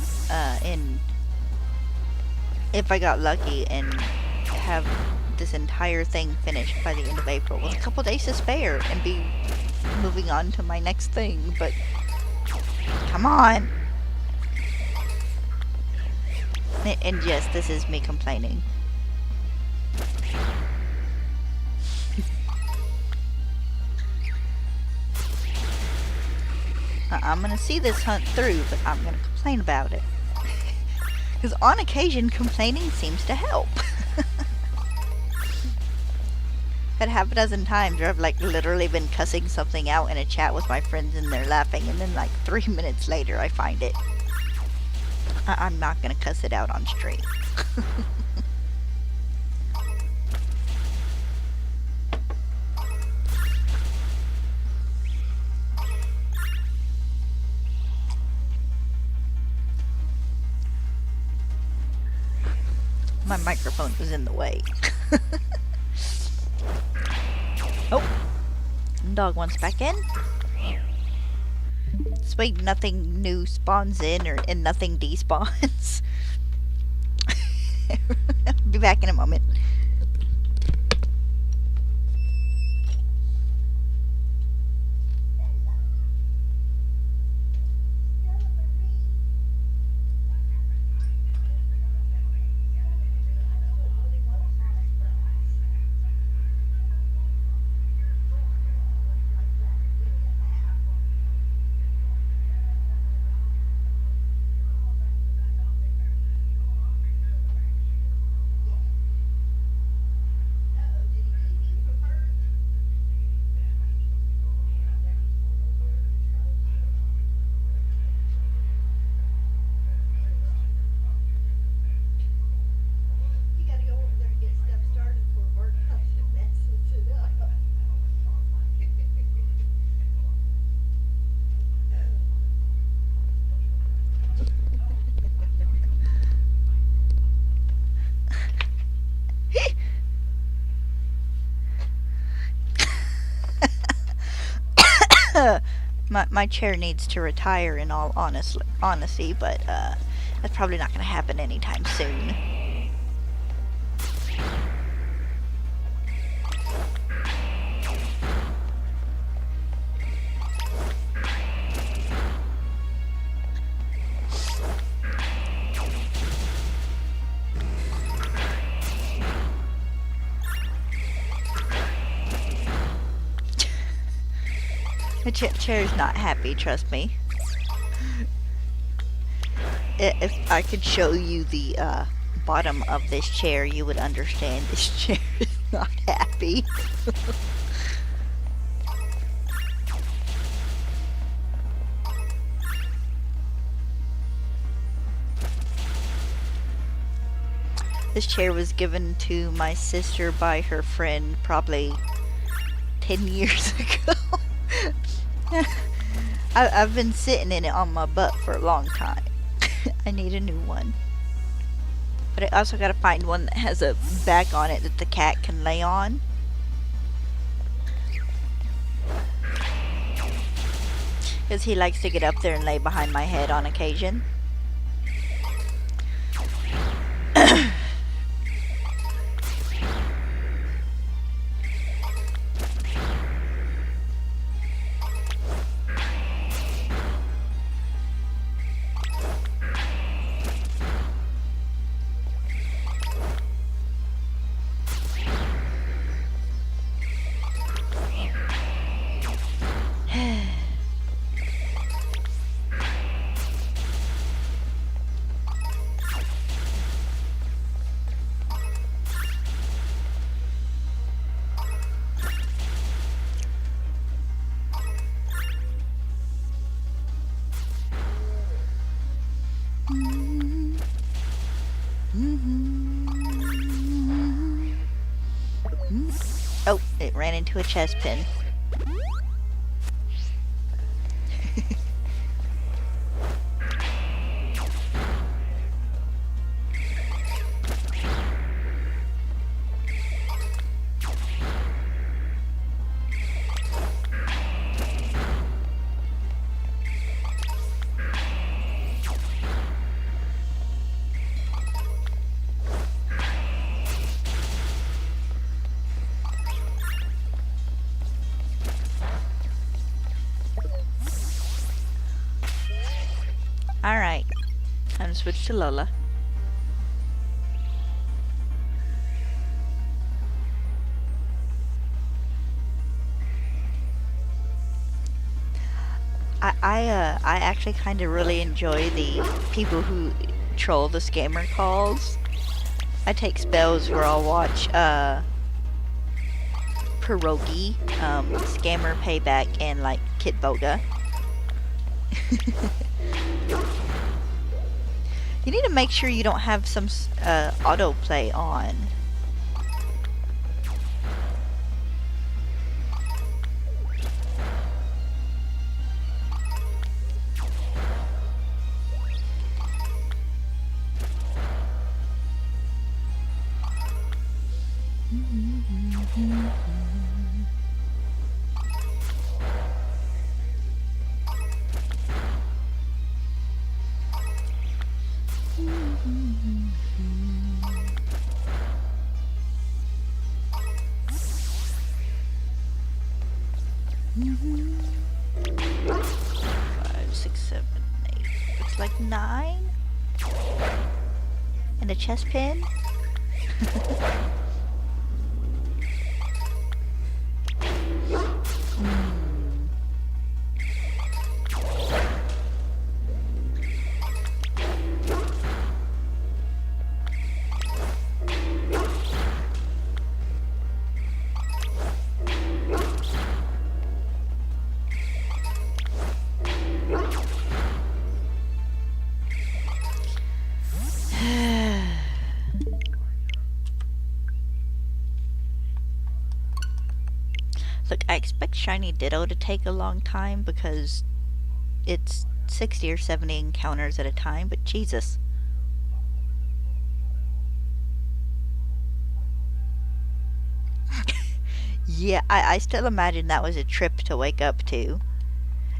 if I got lucky and have this entire thing finished by the end of April with a couple days to spare and be moving on to my next thing, but come on. And yes, this is me complaining. I'm gonna see this hunt through, but I'm gonna complain about it. Because on occasion, complaining seems to help. Had half a dozen times where I've like literally been cussing something out in a chat with my friends and they're laughing, and then like 3 minutes later I find it. I'm not gonna cuss it out on stream. My microphone was in the way. Oh, dog wants back in. This way nothing new spawns in and nothing despawns. I'll be back in a moment. My chair needs to retire in all honesty, but that's probably not going to happen anytime soon. The chair's not happy, trust me. If I could show you the bottom of this chair, you would understand this chair is not happy. This chair was given to my sister by her friend probably 10 years ago. I've been sitting in it on my butt for a long time. I need a new one. But I also gotta find one that has a back on it that the cat can lay on. Because he likes to get up there and lay behind my head on occasion. Oh, it ran into a chest pin. Time to switch to Lola. I actually kind of really enjoy the people who troll the scammer calls. I take spells where I'll watch Pierogi, Scammer Payback, and like Kid Boga. You need to make sure you don't have some autoplay on. Five, six, 7, 8. It's like 9. And a chest pin. Look, I expect Shiny Ditto to take a long time because it's 60 or 70 encounters at a time, but Jesus. Yeah, I still imagine that was a trip to wake up to.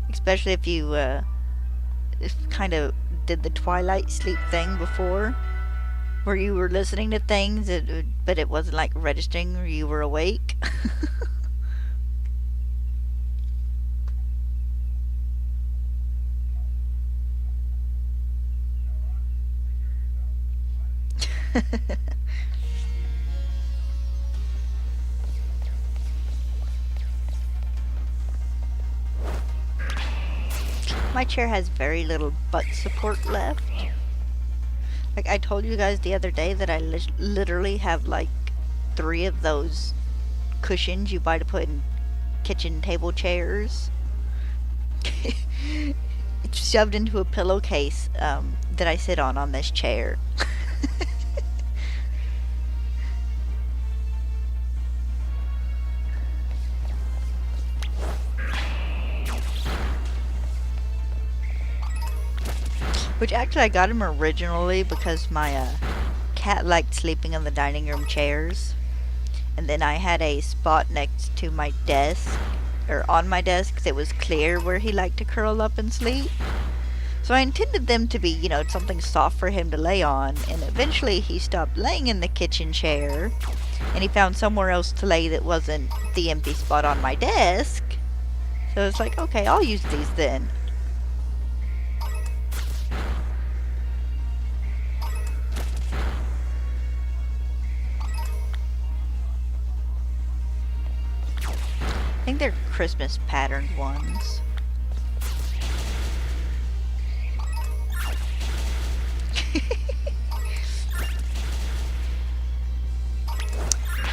Especially if you kind of did the twilight sleep thing before. Where you were listening to things, but it wasn't like registering or you were awake. My chair has very little butt support left. Like I told you guys the other day that I literally have like 3 of those cushions you buy to put in kitchen table chairs. It's shoved into a pillowcase that I sit on this chair. Which actually I got him originally because my cat liked sleeping on the dining room chairs. And then I had a spot next to my desk, or on my desk, that was clear where he liked to curl up and sleep. So I intended them to be, you know, something soft for him to lay on. And eventually he stopped laying in the kitchen chair. And he found somewhere else to lay that wasn't the empty spot on my desk. So it's like, okay, I'll use these then. I think they're Christmas patterned ones.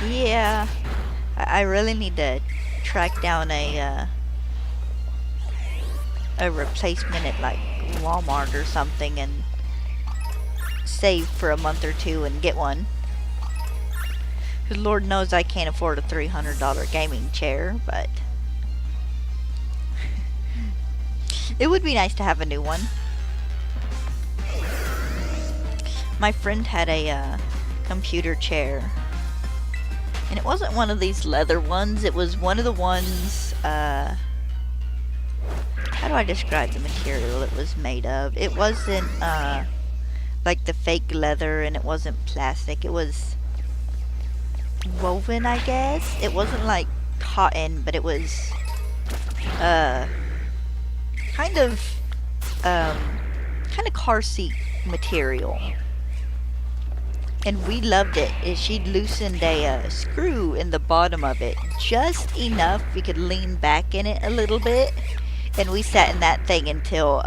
Yeah, I really need to track down a replacement at like Walmart or something and save for a month or two and get one. Because Lord knows I can't afford a $300 gaming chair, but it would be nice to have a new one. My friend had a computer chair. And it wasn't one of these leather ones. It was one of the ones, how do I describe the material it was made of? It wasn't, like the fake leather, and it wasn't plastic. It was woven, I guess. It wasn't like cotton, but it was kind of car seat material. And we loved it. She'd loosened a screw in the bottom of it, just enough we could lean back in it a little bit. And we sat in that thing until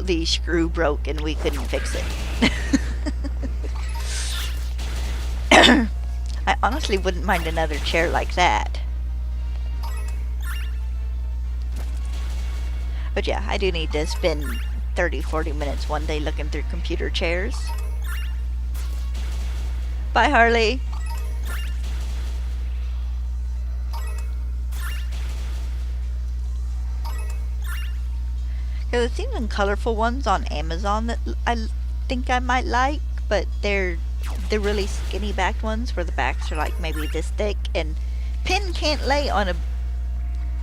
the screw broke and we couldn't fix it. I honestly wouldn't mind another chair like that. But yeah, I do need to spend 30-40 minutes one day looking through computer chairs. Bye, Harley. There's even colorful ones on Amazon that I think I might like, but they're the really skinny backed ones where the backs are like maybe this thick, and Pin can't lay on a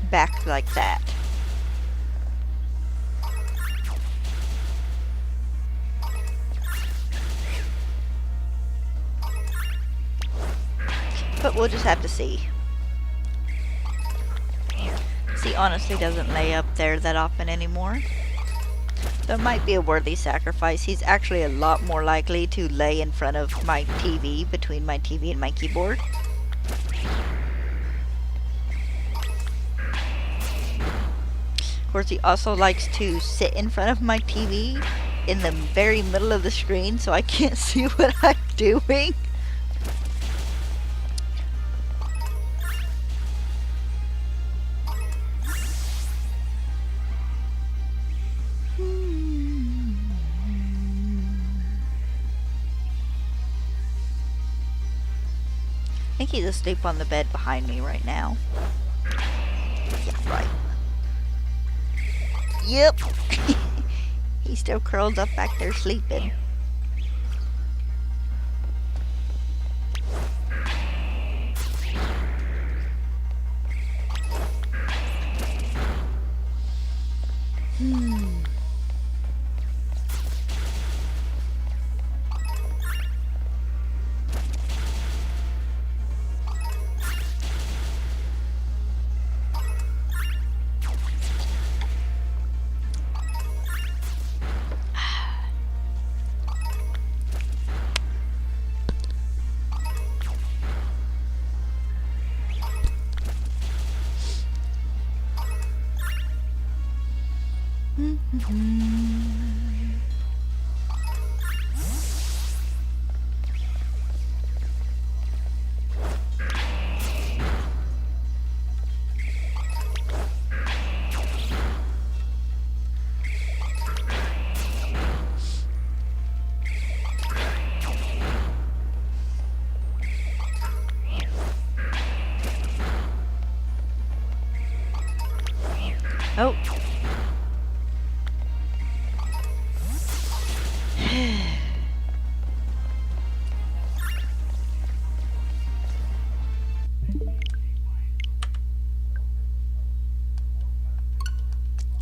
back like that. But we'll just have to see. He honestly doesn't lay up there that often anymore. That might be a worthy sacrifice. He's actually a lot more likely to lay in front of my TV, between my TV and my keyboard. Of course, he also likes to sit in front of my TV in the very middle of the screen so I can't see what I'm doing. I think he's asleep on the bed behind me right now. Yeah, right. Yep. He's still curled up back there sleeping. Oh.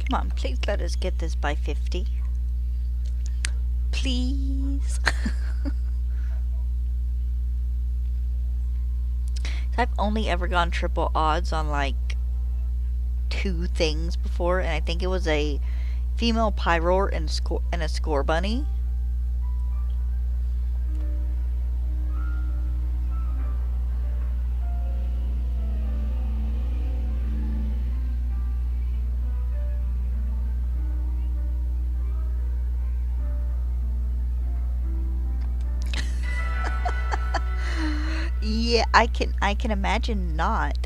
Come on, please let us get this by 50. Please. I've only ever gone triple odds on like 2 things before, and I think it was a female Pyroar and a Score Bunny. Yeah, I can imagine not.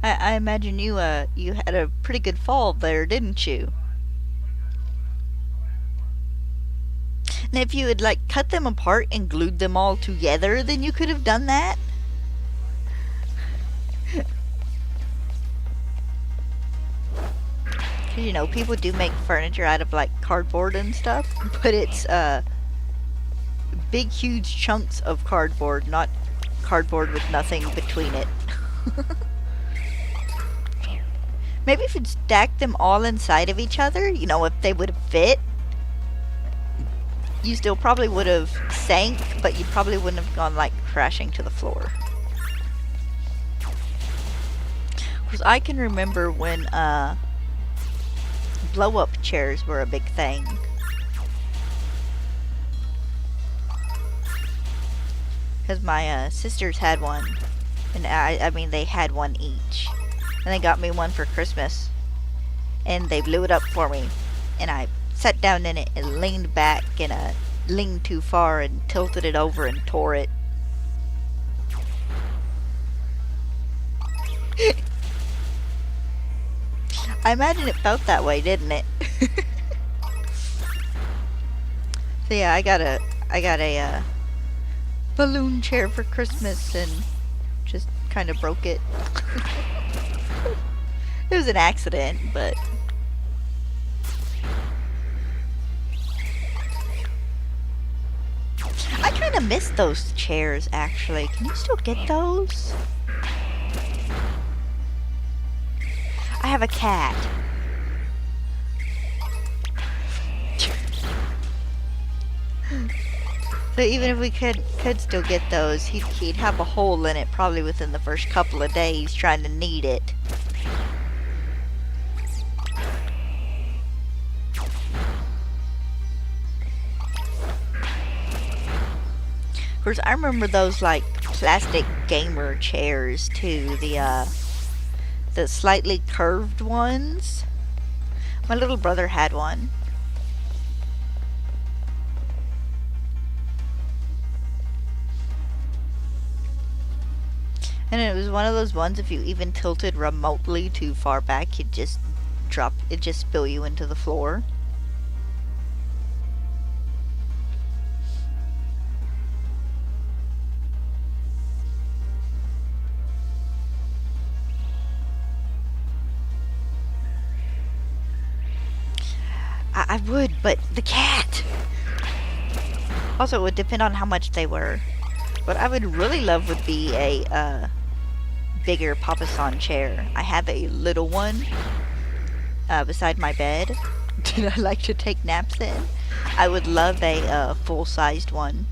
I imagine you had a pretty good fall there, didn't you? And if you had like cut them apart and glued them all together, then you could have done that. Cause you know, people do make furniture out of like cardboard and stuff, but it's big huge chunks of cardboard, not cardboard with nothing between it. Maybe if you'd stacked them all inside of each other, you know, if they would have fit, you still probably would have sank, but you probably wouldn't have gone like crashing to the floor. Because I can remember when blow-up chairs were a big thing. Because my sisters had one. And I mean, they had one each. And they got me one for Christmas. And they blew it up for me. And I sat down in it and leaned back and leaned too far and tilted it over and tore it. I imagine it felt that way, didn't it? So yeah, I got a balloon chair for Christmas and just kind of broke it. It was an accident, but I kind of miss those chairs, actually. Can you still get those? I have a cat. So even if we could still get those, he'd have a hole in it probably within the first couple of days trying to knead it. Of course, I remember those like plastic gamer chairs too, the slightly curved ones. My little brother had one. And it was one of those ones, if you even tilted remotely too far back, it'd just spill you into the floor. I would, but the cat! Also, it would depend on how much they were. What I would really love would be a, bigger papasan chair. I have a little one, beside my bed that I like to take naps in. I would love a, full-sized one.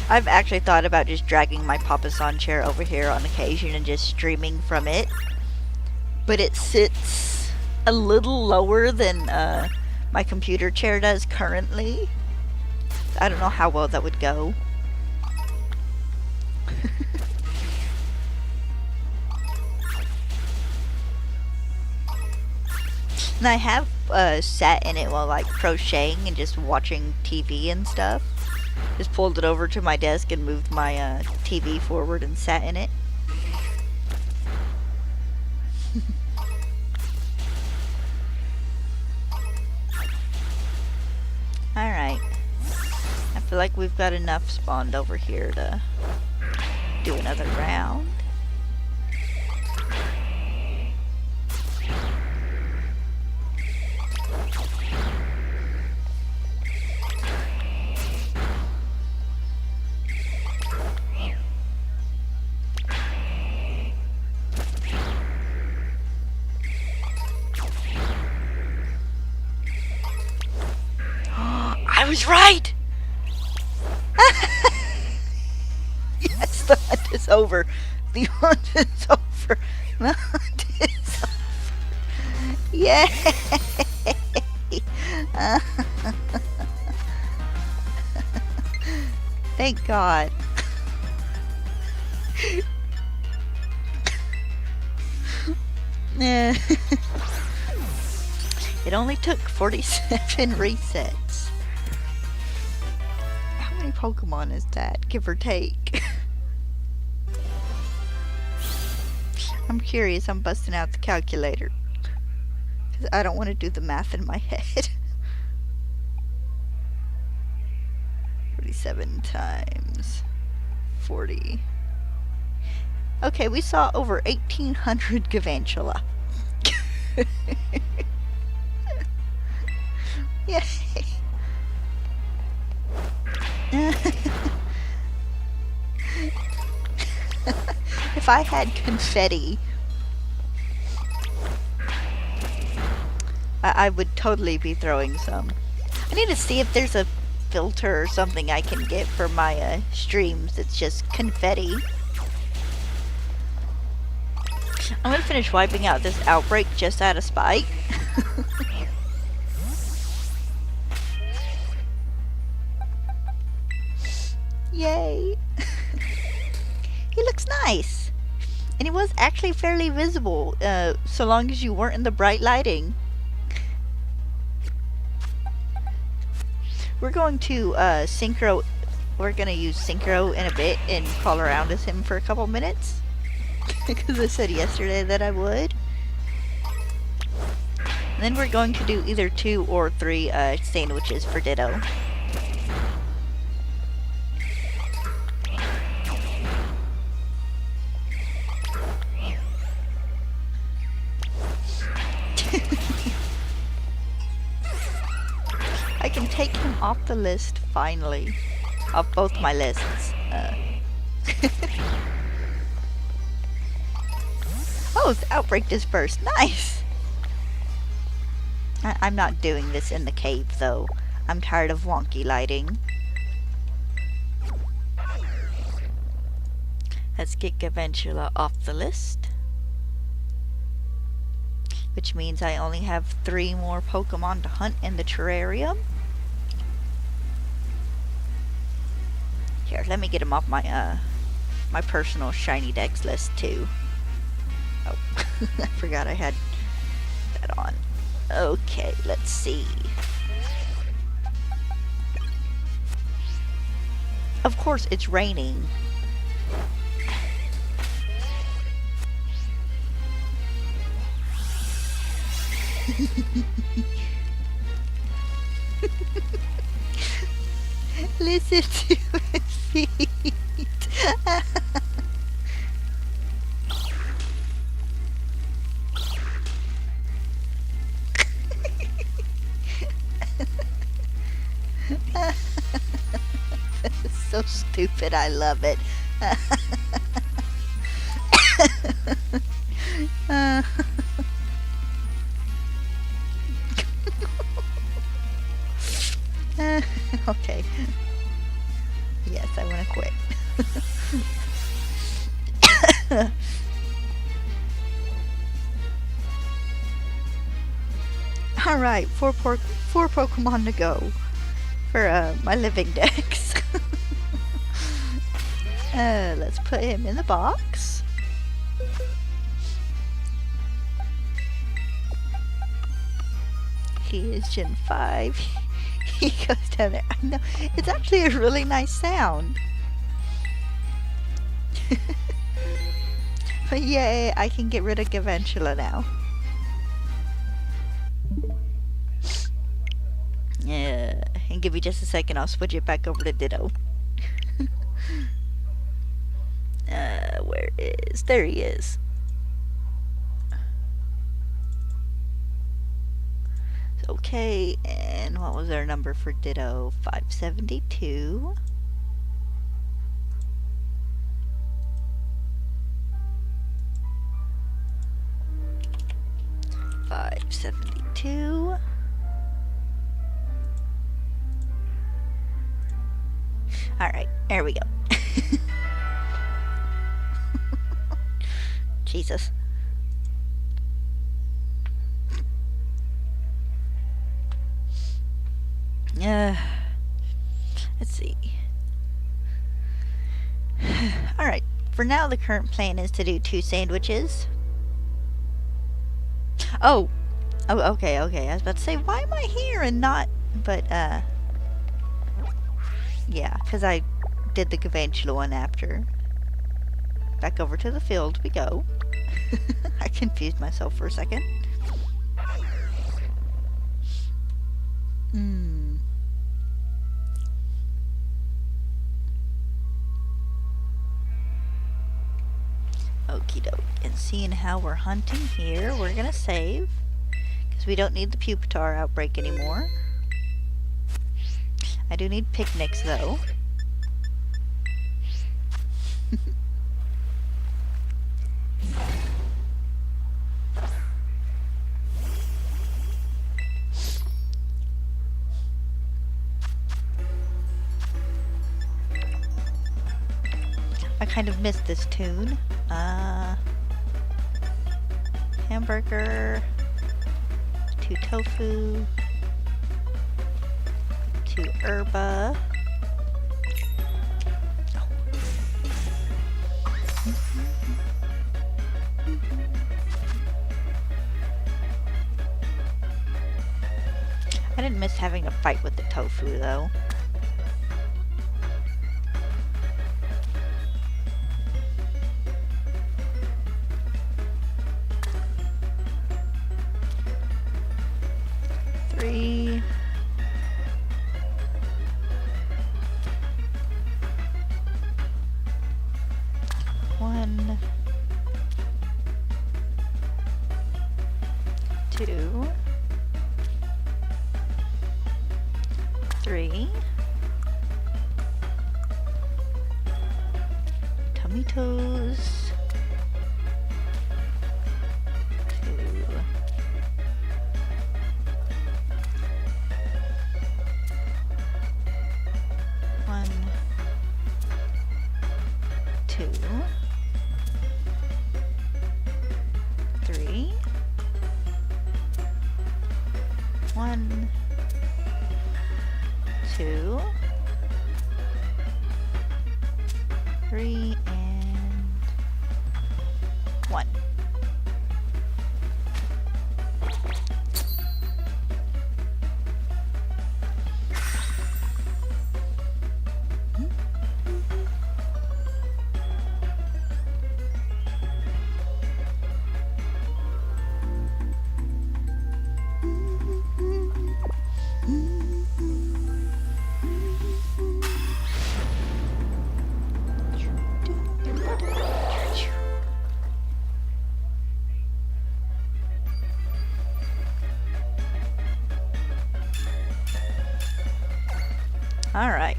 I've actually thought about just dragging my papasan chair over here on occasion and just streaming from it. But it sits a little lower than my computer chair does currently. I don't know how well that would go. And I have sat in it while like crocheting and just watching TV and stuff. Just pulled it over to my desk and moved my TV forward and sat in it. Alright. I feel like we've got enough spawned over here to do another round. I was right! Yes, the hunt is over. The hunt is over. The hunt is over. Yay! Thank God. It only took 47 resets. How many Pokemon is that, give or take? I'm curious, I'm busting out the calculator. Because I don't want to do the math in my head. 47 times 40. Okay, we saw over 1,800 Galvantula. Yay! If I had confetti, I would totally be throwing some. I need to see if there's a filter or something I can get for my streams. It's just confetti. I'm gonna finish wiping out this outbreak just out of spite. Yay! He looks nice! And he was actually fairly visible, so long as you weren't in the bright lighting. We're going to synchro. We're gonna use synchro in a bit and crawl around as him for a couple minutes. Because I said yesterday that I would. And then we're going to do either 2 or 3 sandwiches for Ditto. I can take him off the list, finally. Off both my lists. Oh, the outbreak dispersed. Nice! I'm not doing this in the cave, though. I'm tired of wonky lighting. Let's get Galvantula off the list. Which means I only have 3 more Pokemon to hunt in the terrarium. Here, let me get him off my my personal shiny dex list too. Oh, I forgot I had that on. Okay, let's see. Of course, it's raining. Listen to his feet. So stupid, I love it. Okay. Yes, I want to quit. Alright, four Pokemon to go for my living dex. Let's put him in the box. He is Gen 5. He goes down there. I know. It's actually a really nice sound. But yay, I can get rid of Galvantula now. Yeah, and give me just a second, I'll switch it back over to Ditto. Where is... There he is. Okay, and what was our number for Ditto? 572. 572. Alright, there we go. Jesus. Let's see. Alright, for now the current plan is to do 2 sandwiches. Oh, okay. I was about to say, why am I here and not... But, yeah, because I did the Galvantula one after. Back over to the field we go. I confused myself for a second. Okie doke. And seeing how we're hunting here, we're gonna save. Because we don't need the Pupitar outbreak anymore. I do need picnics though. I kind of missed this tune. Hamburger, 2 tofu, 2 herba. I didn't miss having a fight with the tofu though. Three. One. 2. 3. Tomatoes. 2. 1. 2. 3. 1. 2. 3 and 1. All right.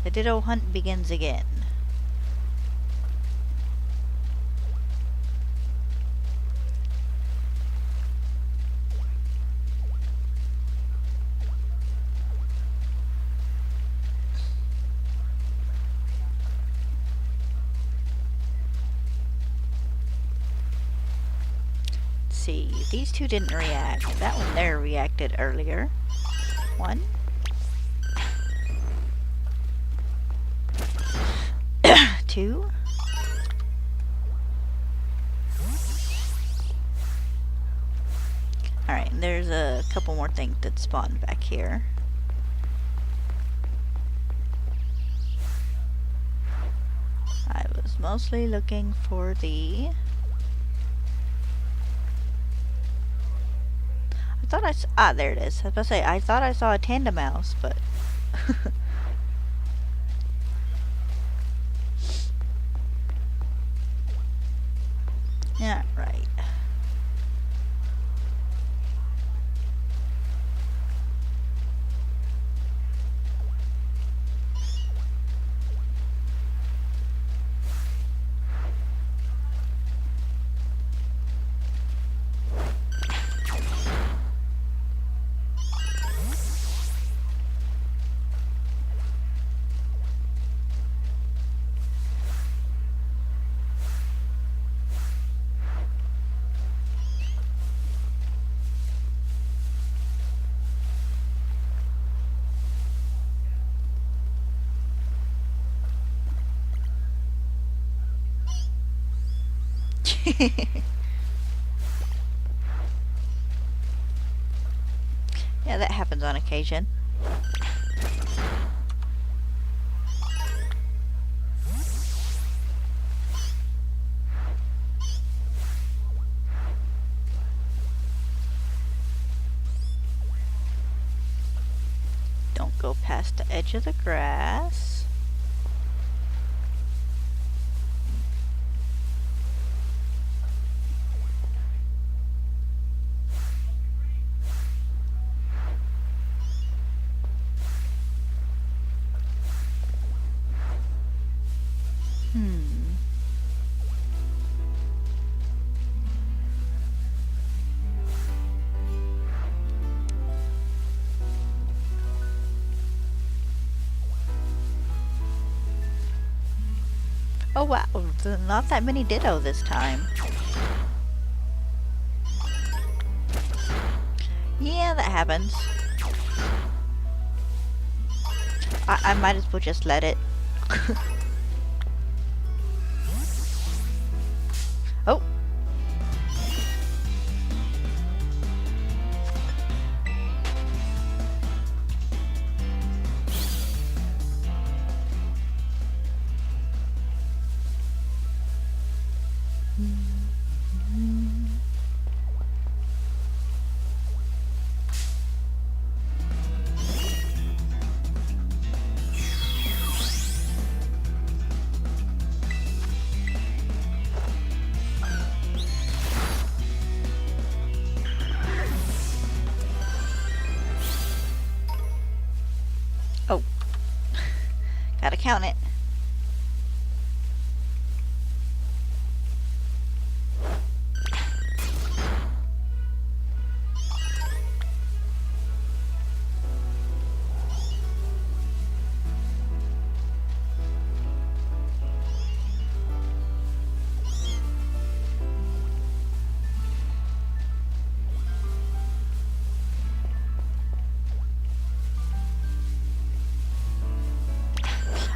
The Ditto hunt begins again. See, these two didn't react. That one there reacted earlier. 1. 2. 'Alright, there's a couple more things that spawned back here. I was mostly looking for the... I thought I saw... Ah, there it is. I was about to say, I thought I saw a tandem mouse, but... Yeah, right. Yeah, that happens on occasion. Don't go past the edge of the grass. Oh wow, not that many Ditto this time. Yeah, that happens. I might as well just let it. Oh! Oh. Gotta count it.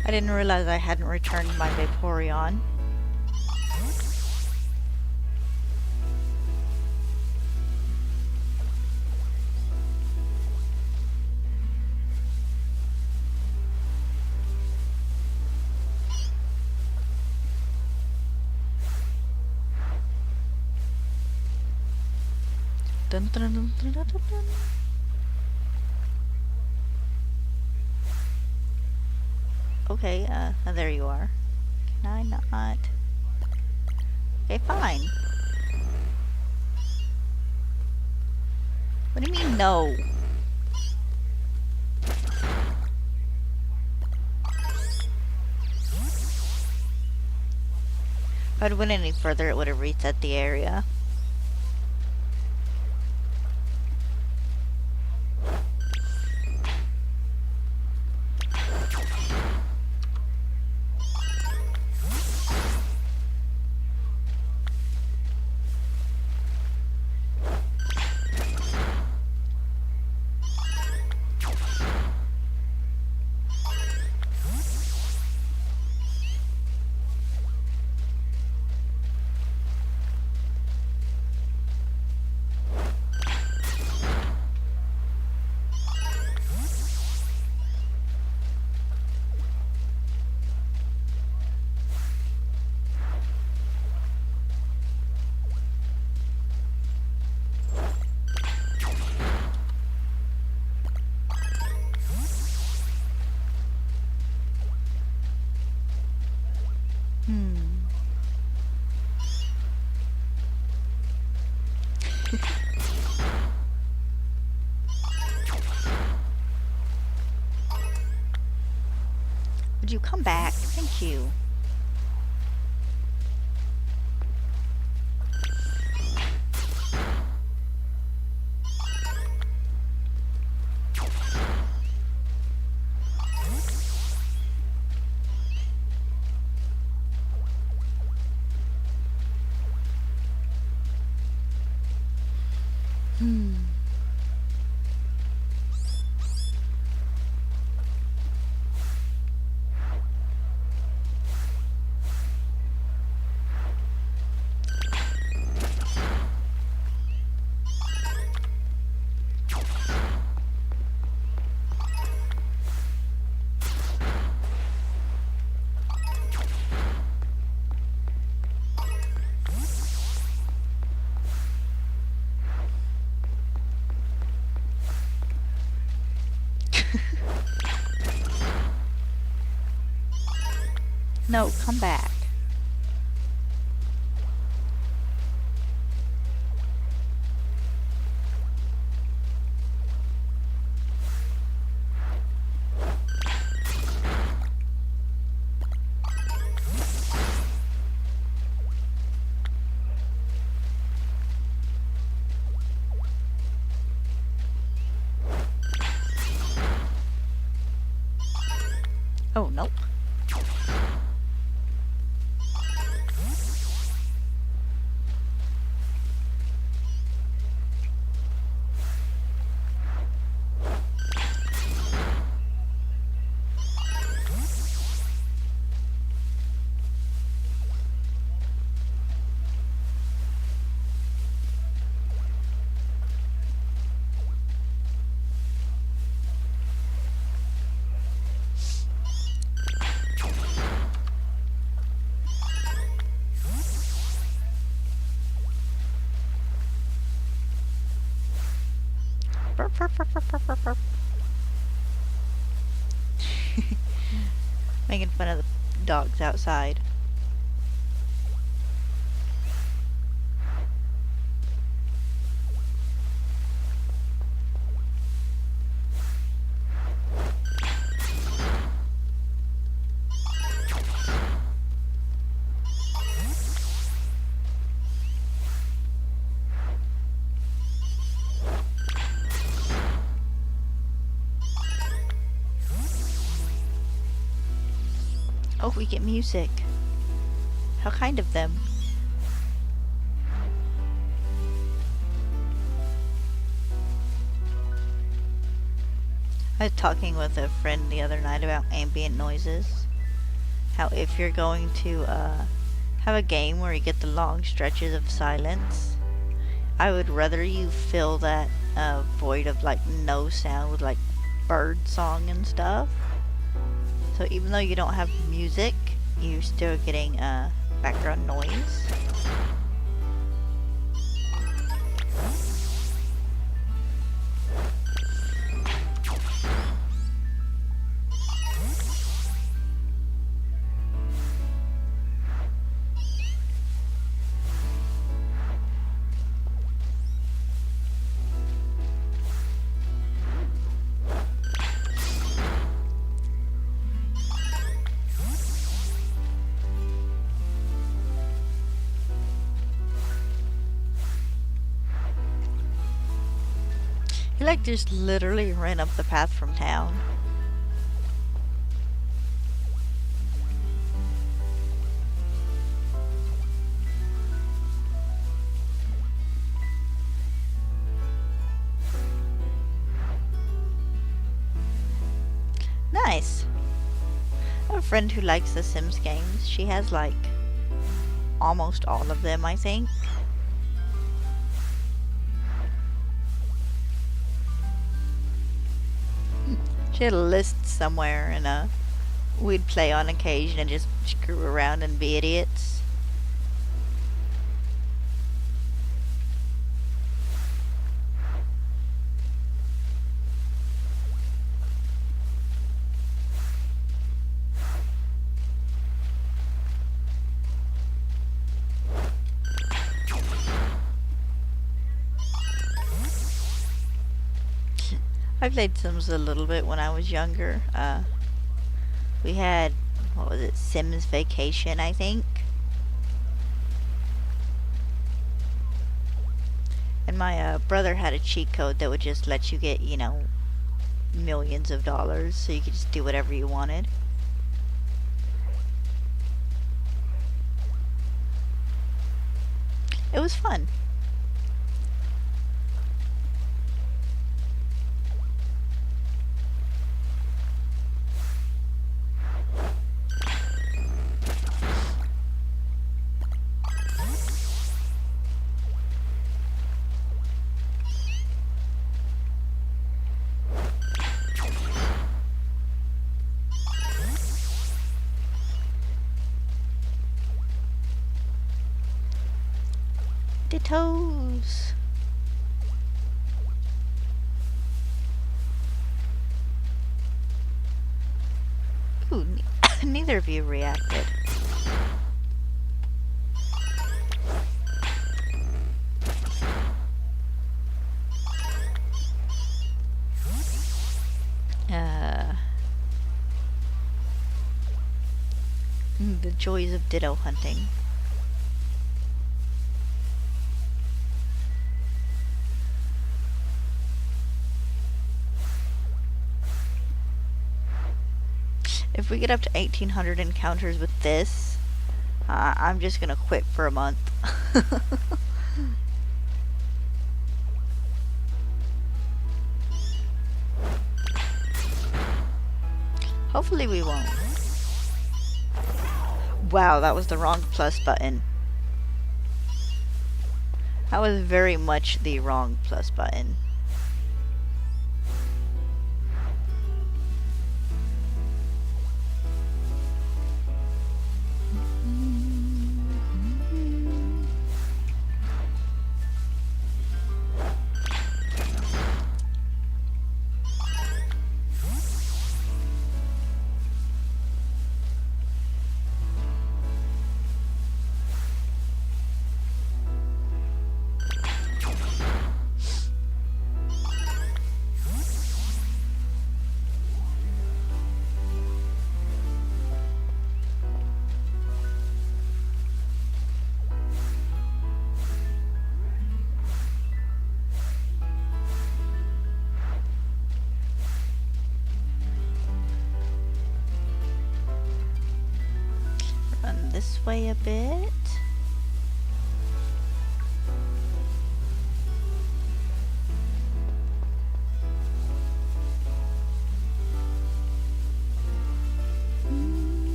I didn't realize I hadn't returned my Vaporeon. Dun, dun, dun, dun, dun, dun, dun. Okay, there you are. Can I not? Okay, fine. What do you mean, no? If I'd went any further, it would have reset the area. Would you come back? Thank you. No, come back. Oh, nope. Burp, burp, burp, burp, burp, burp, burp. Making fun of the dogs outside. Oh, we get music. How kind of them. I was talking with a friend the other night about ambient noises. How if you're going to have a game where you get the long stretches of silence, I would rather you fill that void of like no sound with like bird song and stuff. So even though you don't have music, you're still getting background noise. He like just literally ran up the path from town. Nice. I have a friend who likes the Sims games. She has like almost all of them, I think. She had a list somewhere, and we'd play on occasion and just screw around and be idiots. I played Sims a little bit when I was younger. We had, what was it, Sims Vacation, I think. And my brother had a cheat code that would just let you get, you know, millions of dollars, so you could just do whatever you wanted. It was fun. Dittos. Ooh, neither of you reacted. The joys of ditto hunting. If we get up to 1800 encounters with this, I'm just gonna quit for a month. Hopefully we won't. Wow, that was the wrong plus button. That was very much the wrong plus button. way a bit.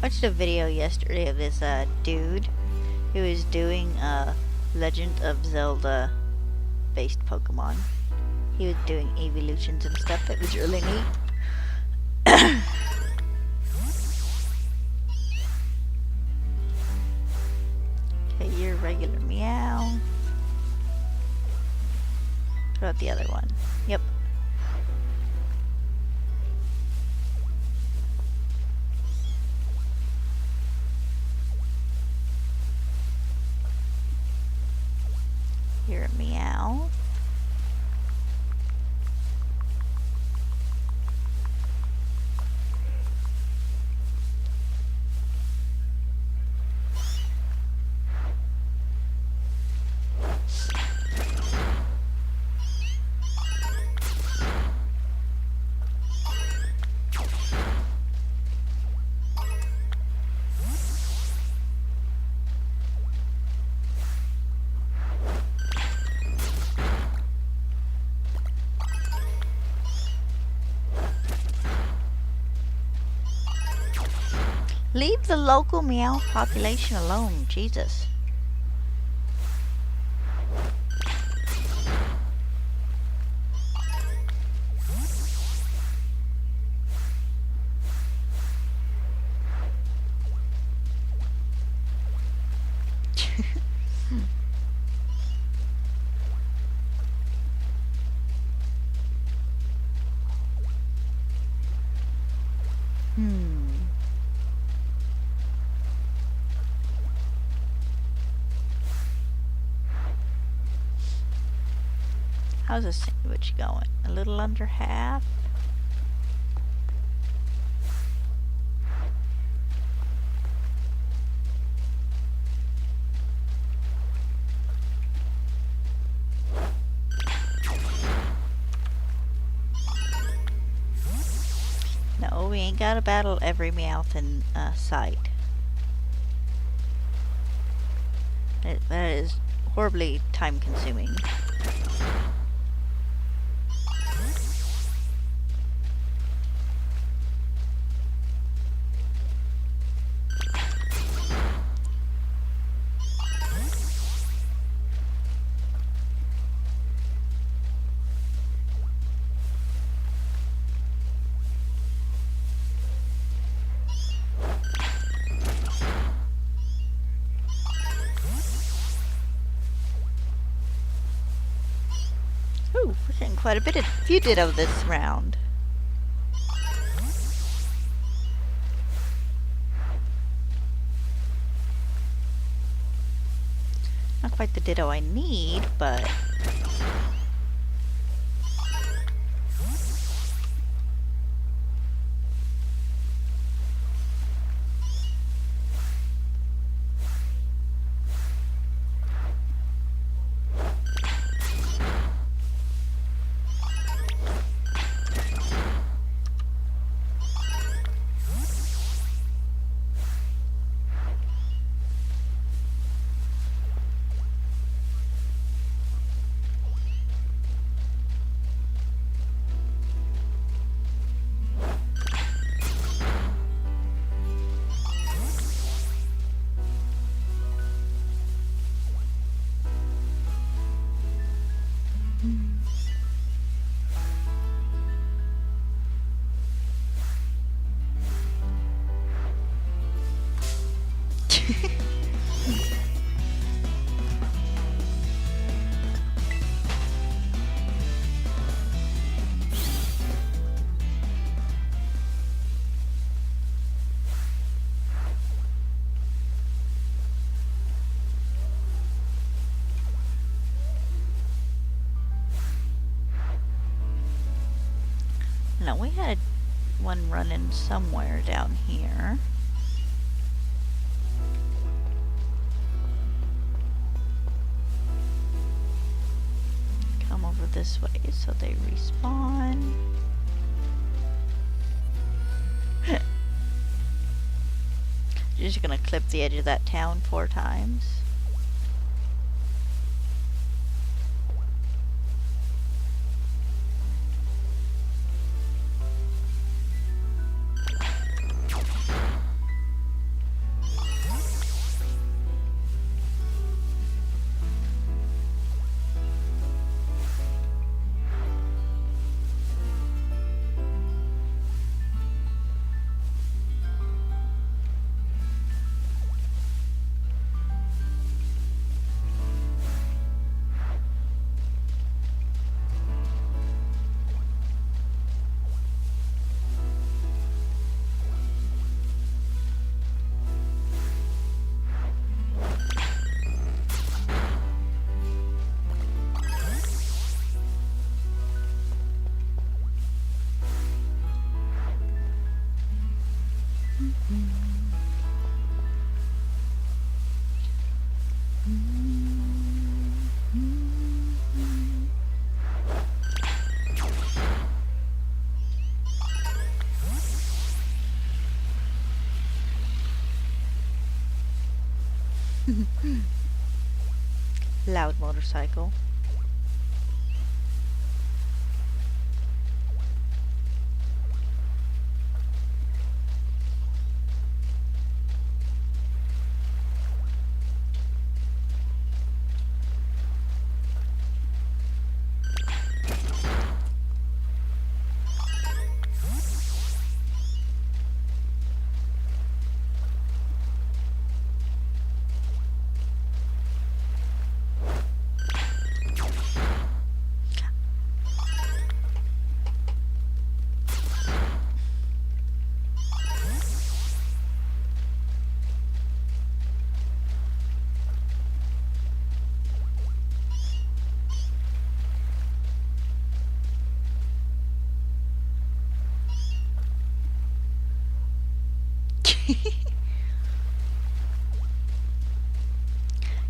I watched a video yesterday of this dude who is doing Legend of Zelda based Pokemon. He was doing evolutions and stuff. That was really neat. Okay, you're regular meow. What about the other one? Yep. You're a meow. Leave the local meow population alone, Jesus. How's this sandwich going? A little under half? No, we ain't gotta battle every Meowth in sight. That is horribly time consuming. Ooh, we're getting quite a bit of few Ditto this round. Not quite the Ditto I need, but... know, we had one running somewhere down here. Come over this way so they respawn. You're just gonna clip the edge of that town 4 times. Loud motorcycle.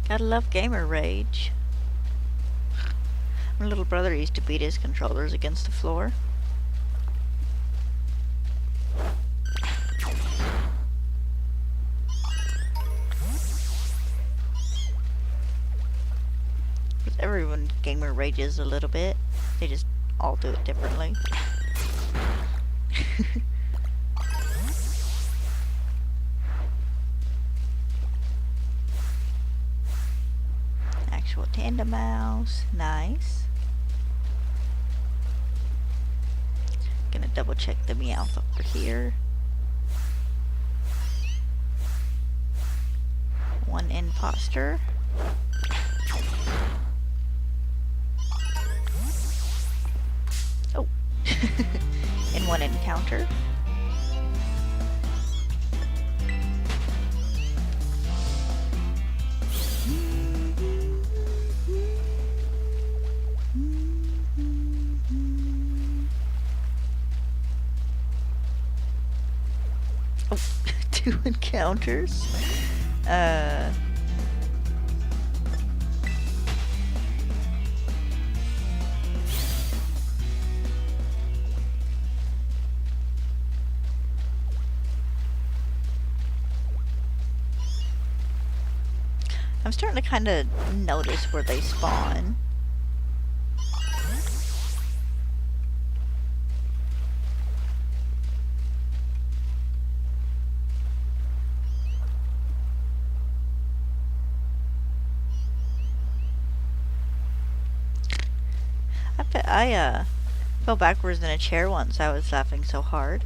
Gotta love gamer rage. My little brother used to beat his controllers against the floor. But everyone gamer rages a little bit. They just all do it differently. Actual tandem mouse. Nice. Gonna double check the Meowth over here. One imposter. Oh. In one encounter. Oh, 2 encounters. I'm starting to kind of notice where they spawn. I fell backwards in a chair once. I was laughing so hard.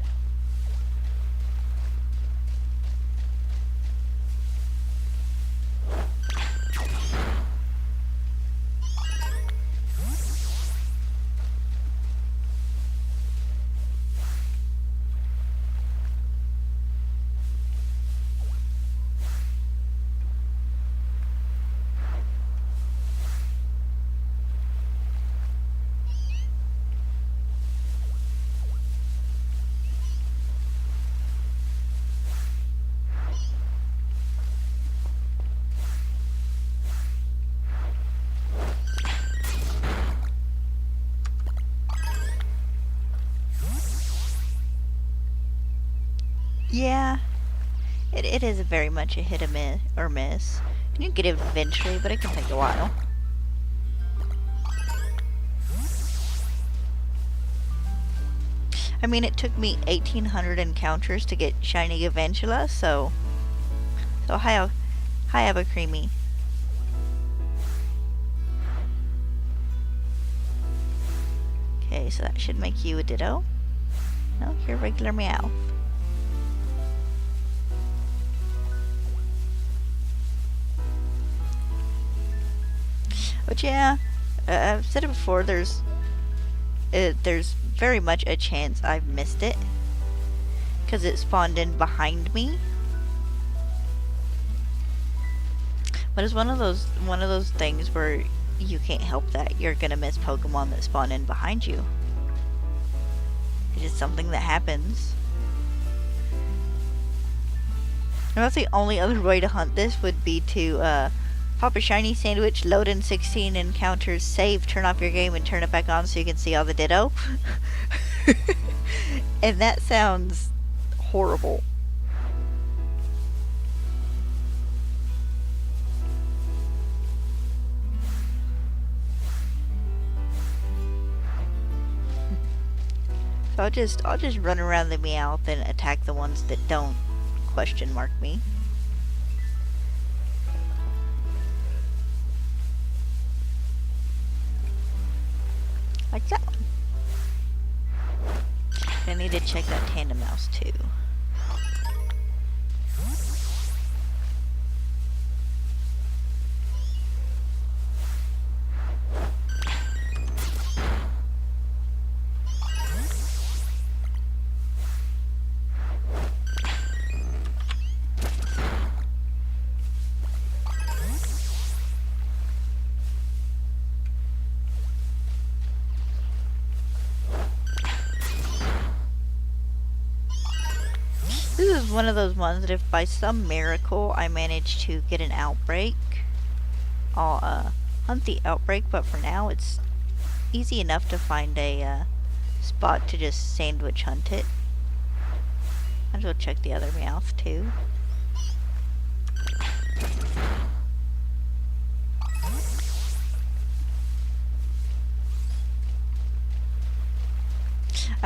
Yeah, it is very much a hit or miss. You get it eventually, but it can take a while. I mean, it took me 1,800 encounters to get shiny Galvantula, so hi Creamy. Okay, so that should make you a Ditto. No, you're a regular Meowth. But yeah, I've said it before, there's very much a chance I've missed it, because it spawned in behind me. But it's one of those things where you can't help that. You're gonna miss Pokemon that spawn in behind you. It's just something that happens. And that's the only other way to hunt this would be to pop a shiny sandwich, load in 16 encounters, save, turn off your game, and turn it back on so you can see all the Ditto. And that sounds horrible. So I'll just run around the Meowth and attack the ones that don't question mark me. Like that one. I need to check that Tandem Mouse too. This is one of those ones that if by some miracle I manage to get an outbreak, I'll hunt the outbreak, but for now it's easy enough to find a spot to just sandwich hunt it. I'll go check the other Meowth too.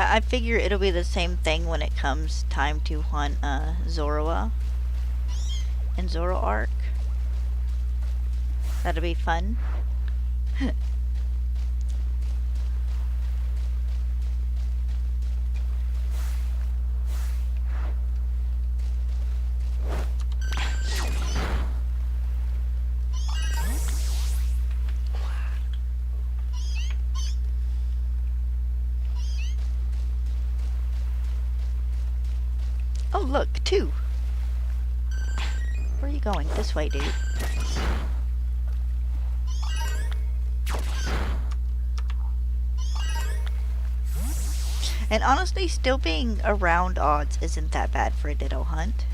I figure it'll be the same thing when it comes time to hunt Zorua and Zoroark. That'll be fun. Oh, look, two. Where are you going? This way, dude. And honestly, still being around odds isn't that bad for a Ditto hunt.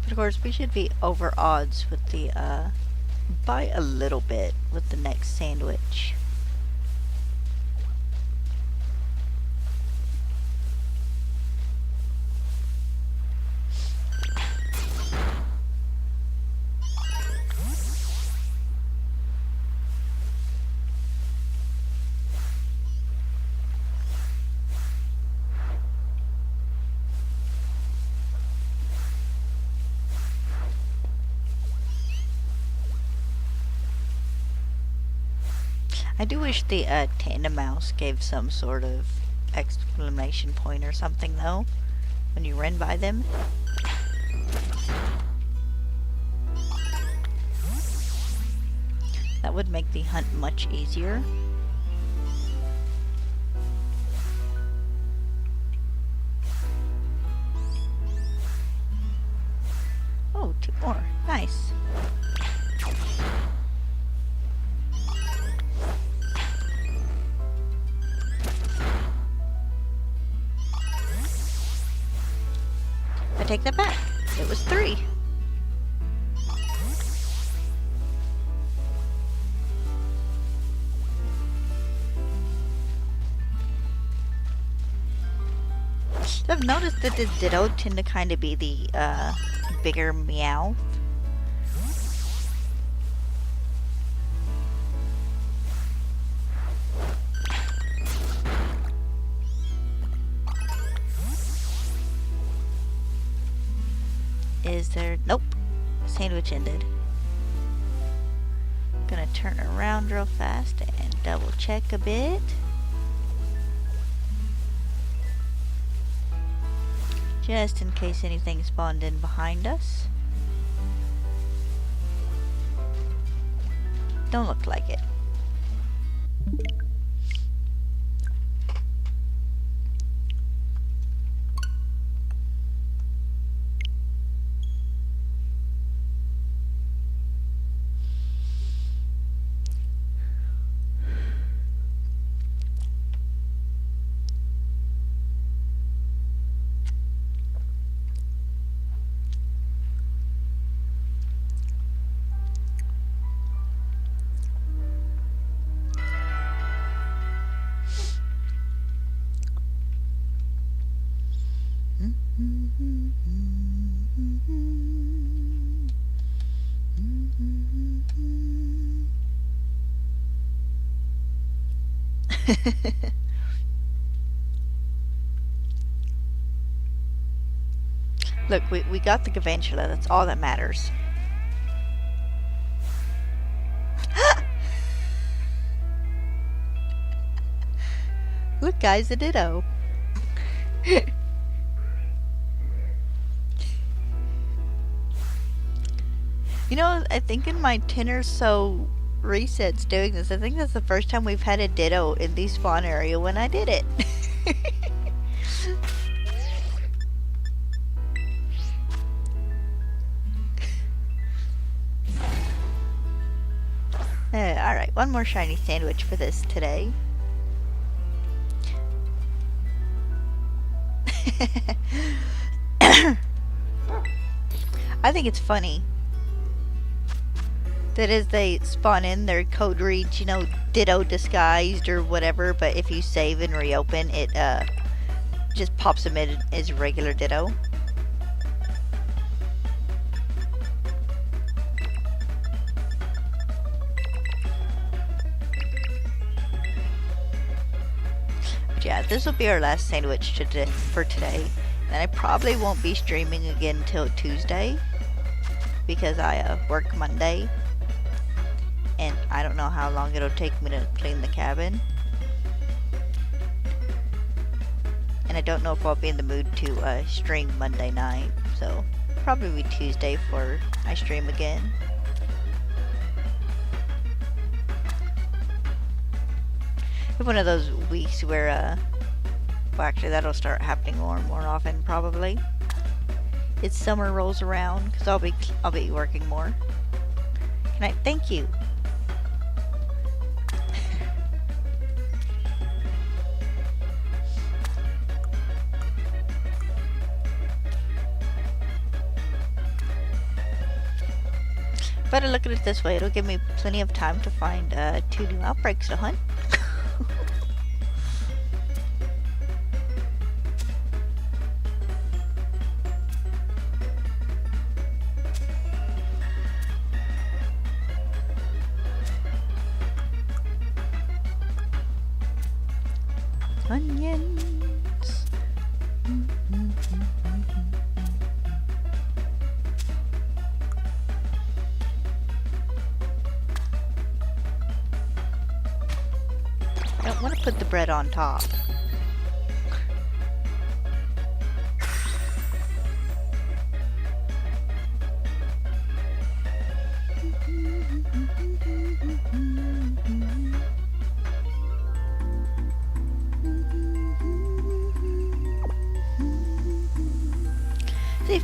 But of course, we should be over odds with the, by a little bit with the next sandwich. I do wish the Tandem Mouse gave some sort of exclamation point or something though when you run by them. That would make the hunt much easier. Oh, 2 more. Nice. I take that back. It was 3. I've noticed that the Ditto tend to kind of be the bigger meow. Is there... Nope. Sandwich ended. Gonna turn around real fast and double check a bit. Just in case anything spawned in behind us. Don't look like it. Look, we got the Galvantula. That's all that matters. Look, guys, a Ditto. You know, I think in my 10 or so resets doing this, I think that's the first time we've had a Ditto in the spawn area when I did it. Alright, one more shiny sandwich for this today. I think it's funny that as they spawn in, their code reads, you know, Ditto disguised or whatever, but if you save and reopen, it just pops them in as regular Ditto. But yeah, this will be our last sandwich for today. And I probably won't be streaming again until Tuesday, because I work Monday. And I don't know how long it'll take me to clean the cabin. And I don't know if I'll be in the mood to stream Monday night. So, probably be Tuesday before I stream again. It's one of those weeks where, well, actually that'll start happening more and more often, probably. It's summer rolls around, because I'll be working more. Good night, thank you. But I look at it this way, it'll give me plenty of time to find 2 new outbreaks to hunt. Onions. Don't want to put the bread on top.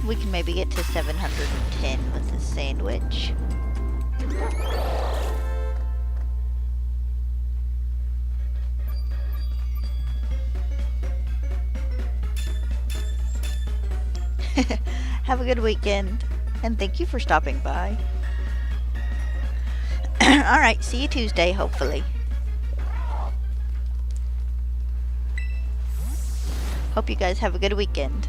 We can maybe get to 710 with this sandwich. Have a good weekend, and thank you for stopping by. Alright, see you Tuesday, hopefully. Hope you guys have a good weekend.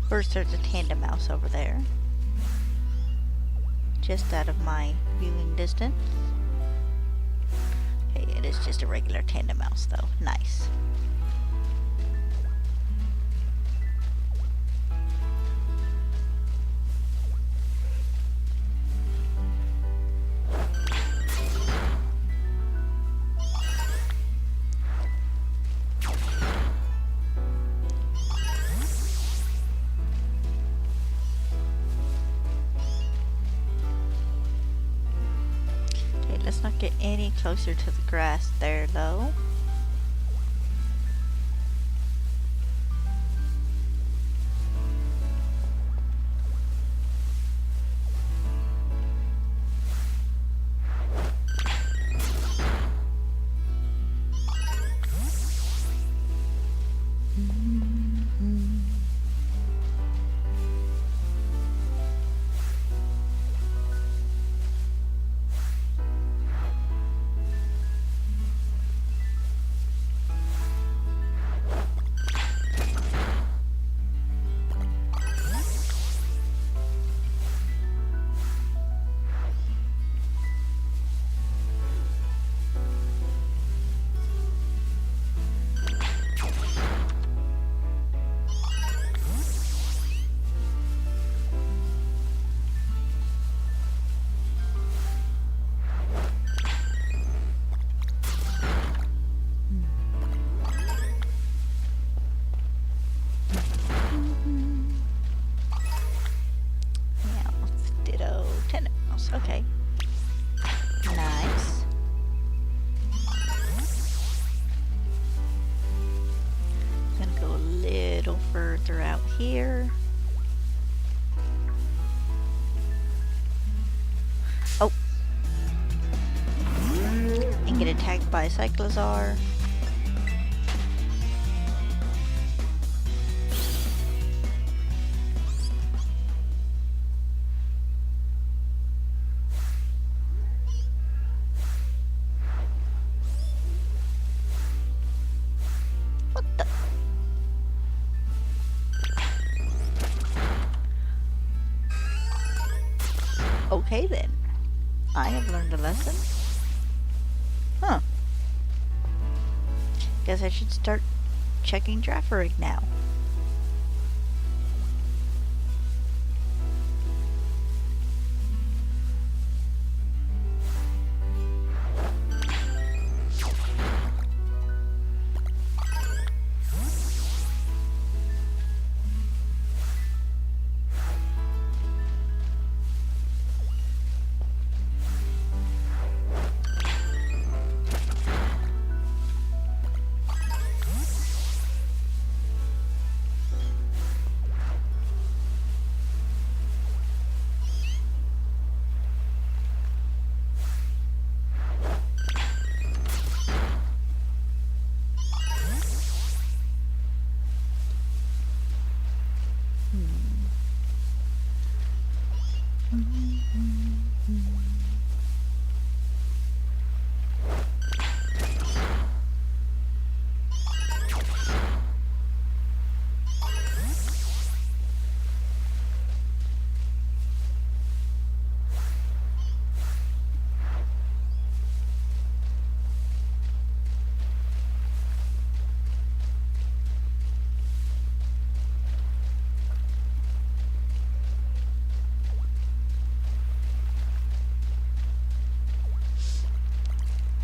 First, there's a tandem mouse over there, just out of my viewing distance. Okay, it is just a regular tandem mouse though. Nice. Let's not get any closer to the grass there, though. Okay. Nice. Gonna go a little further out here. Oh. And get attacked by a cyclozar. Okay then, I have learned a lesson. Huh. Guess I should start checking Draft Rig now.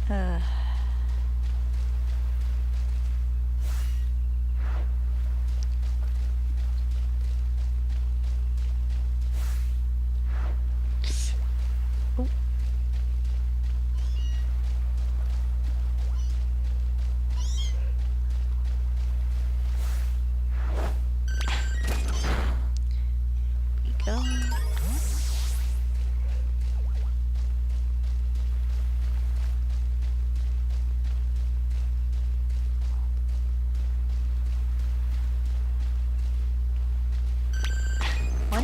Uh, oh. We go. One,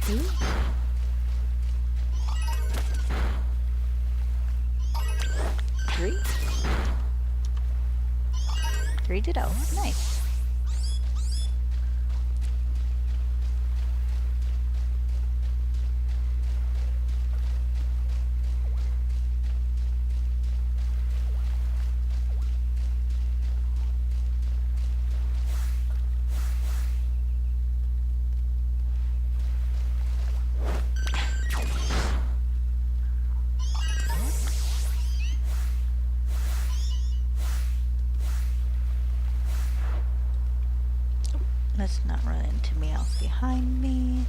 two, three. 3 ditto. Nice. Let's not run into meows behind me.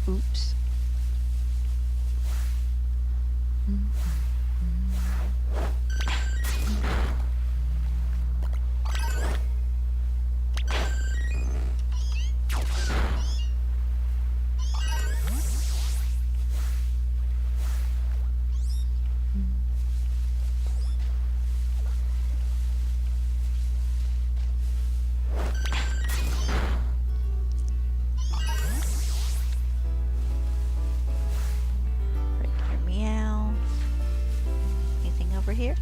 Oops. Regular meow. Anything over here?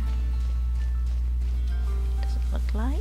Doesn't look like.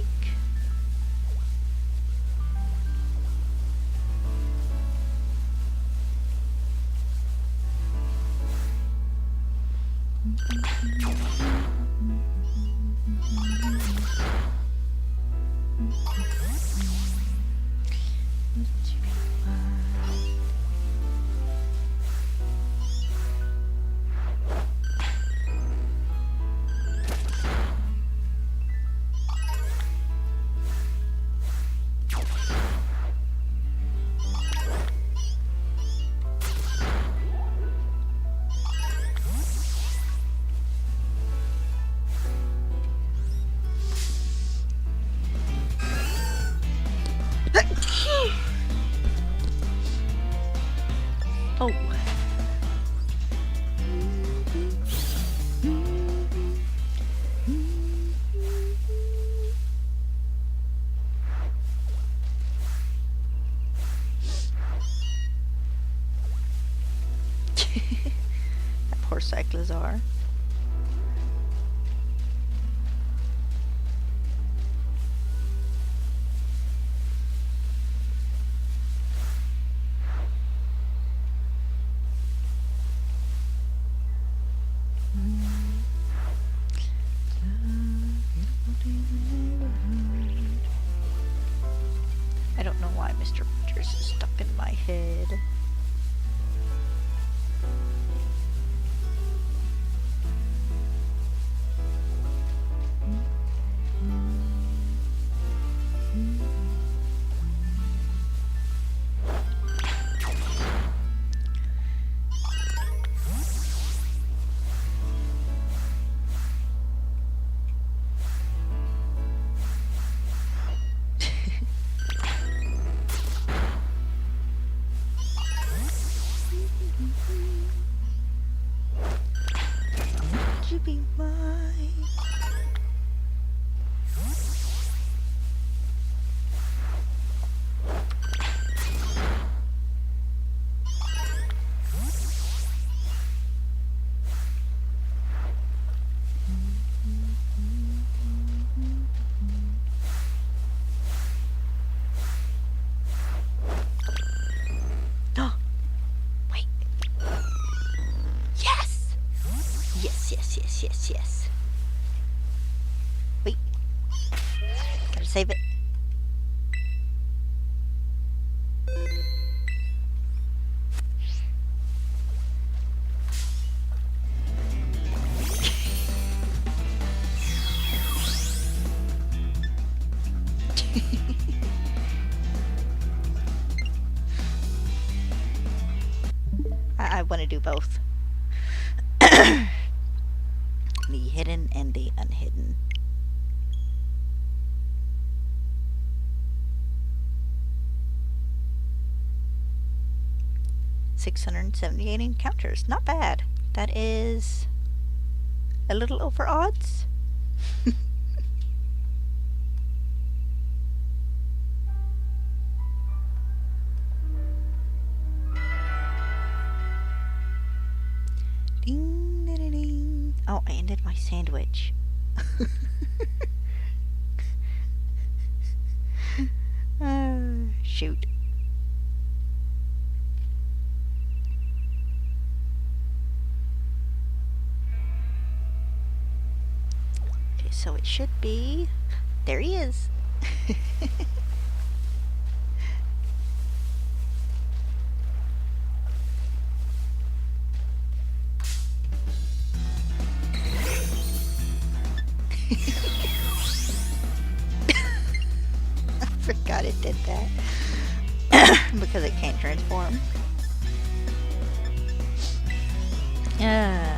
Oh. That poor cyclozar. I don't know why Mr. Rogers is stuck in my head. Yes, yes. Wait. Gotta save it. I want to do both. The hidden and the unhidden. $678 encounters. Not bad. That is a little over odds. Ding, ding, ding. Oh, I ended my sandwich. Shoot. Okay, so it should be... There he is. I forgot it did that. Because it can't transform. Yeah.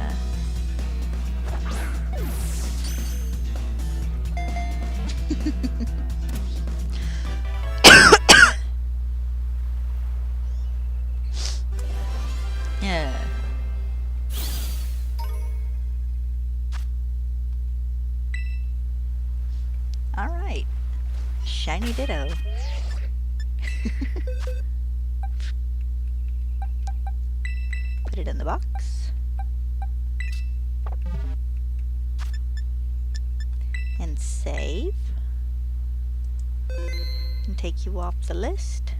Alright. Shiny Ditto. Put it in the box. And save. And take you off the list.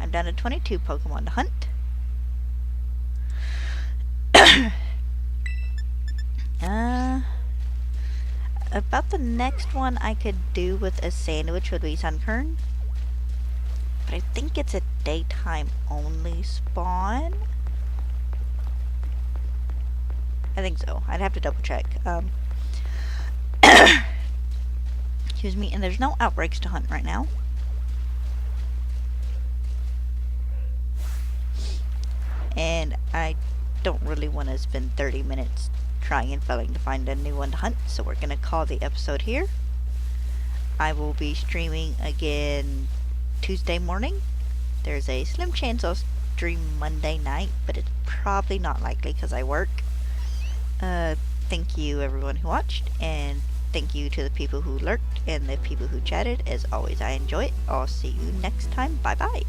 I'm down to 22 Pokemon to hunt. About the next one I could do with a sandwich would be Sunkern. But I think it's a daytime only spawn. I think so. I'd have to double check. Excuse me. And there's no outbreaks to hunt right now. And I don't really want to spend 30 minutes trying and failing to find a new one to hunt, so we're going to call the episode here. I will be streaming again Tuesday morning. There's a slim chance I'll stream Monday night, but it's probably not likely because I work. Thank you everyone who watched, and thank you to the people who lurked and the people who chatted. As always, I enjoy it. I'll see you next time. Bye bye.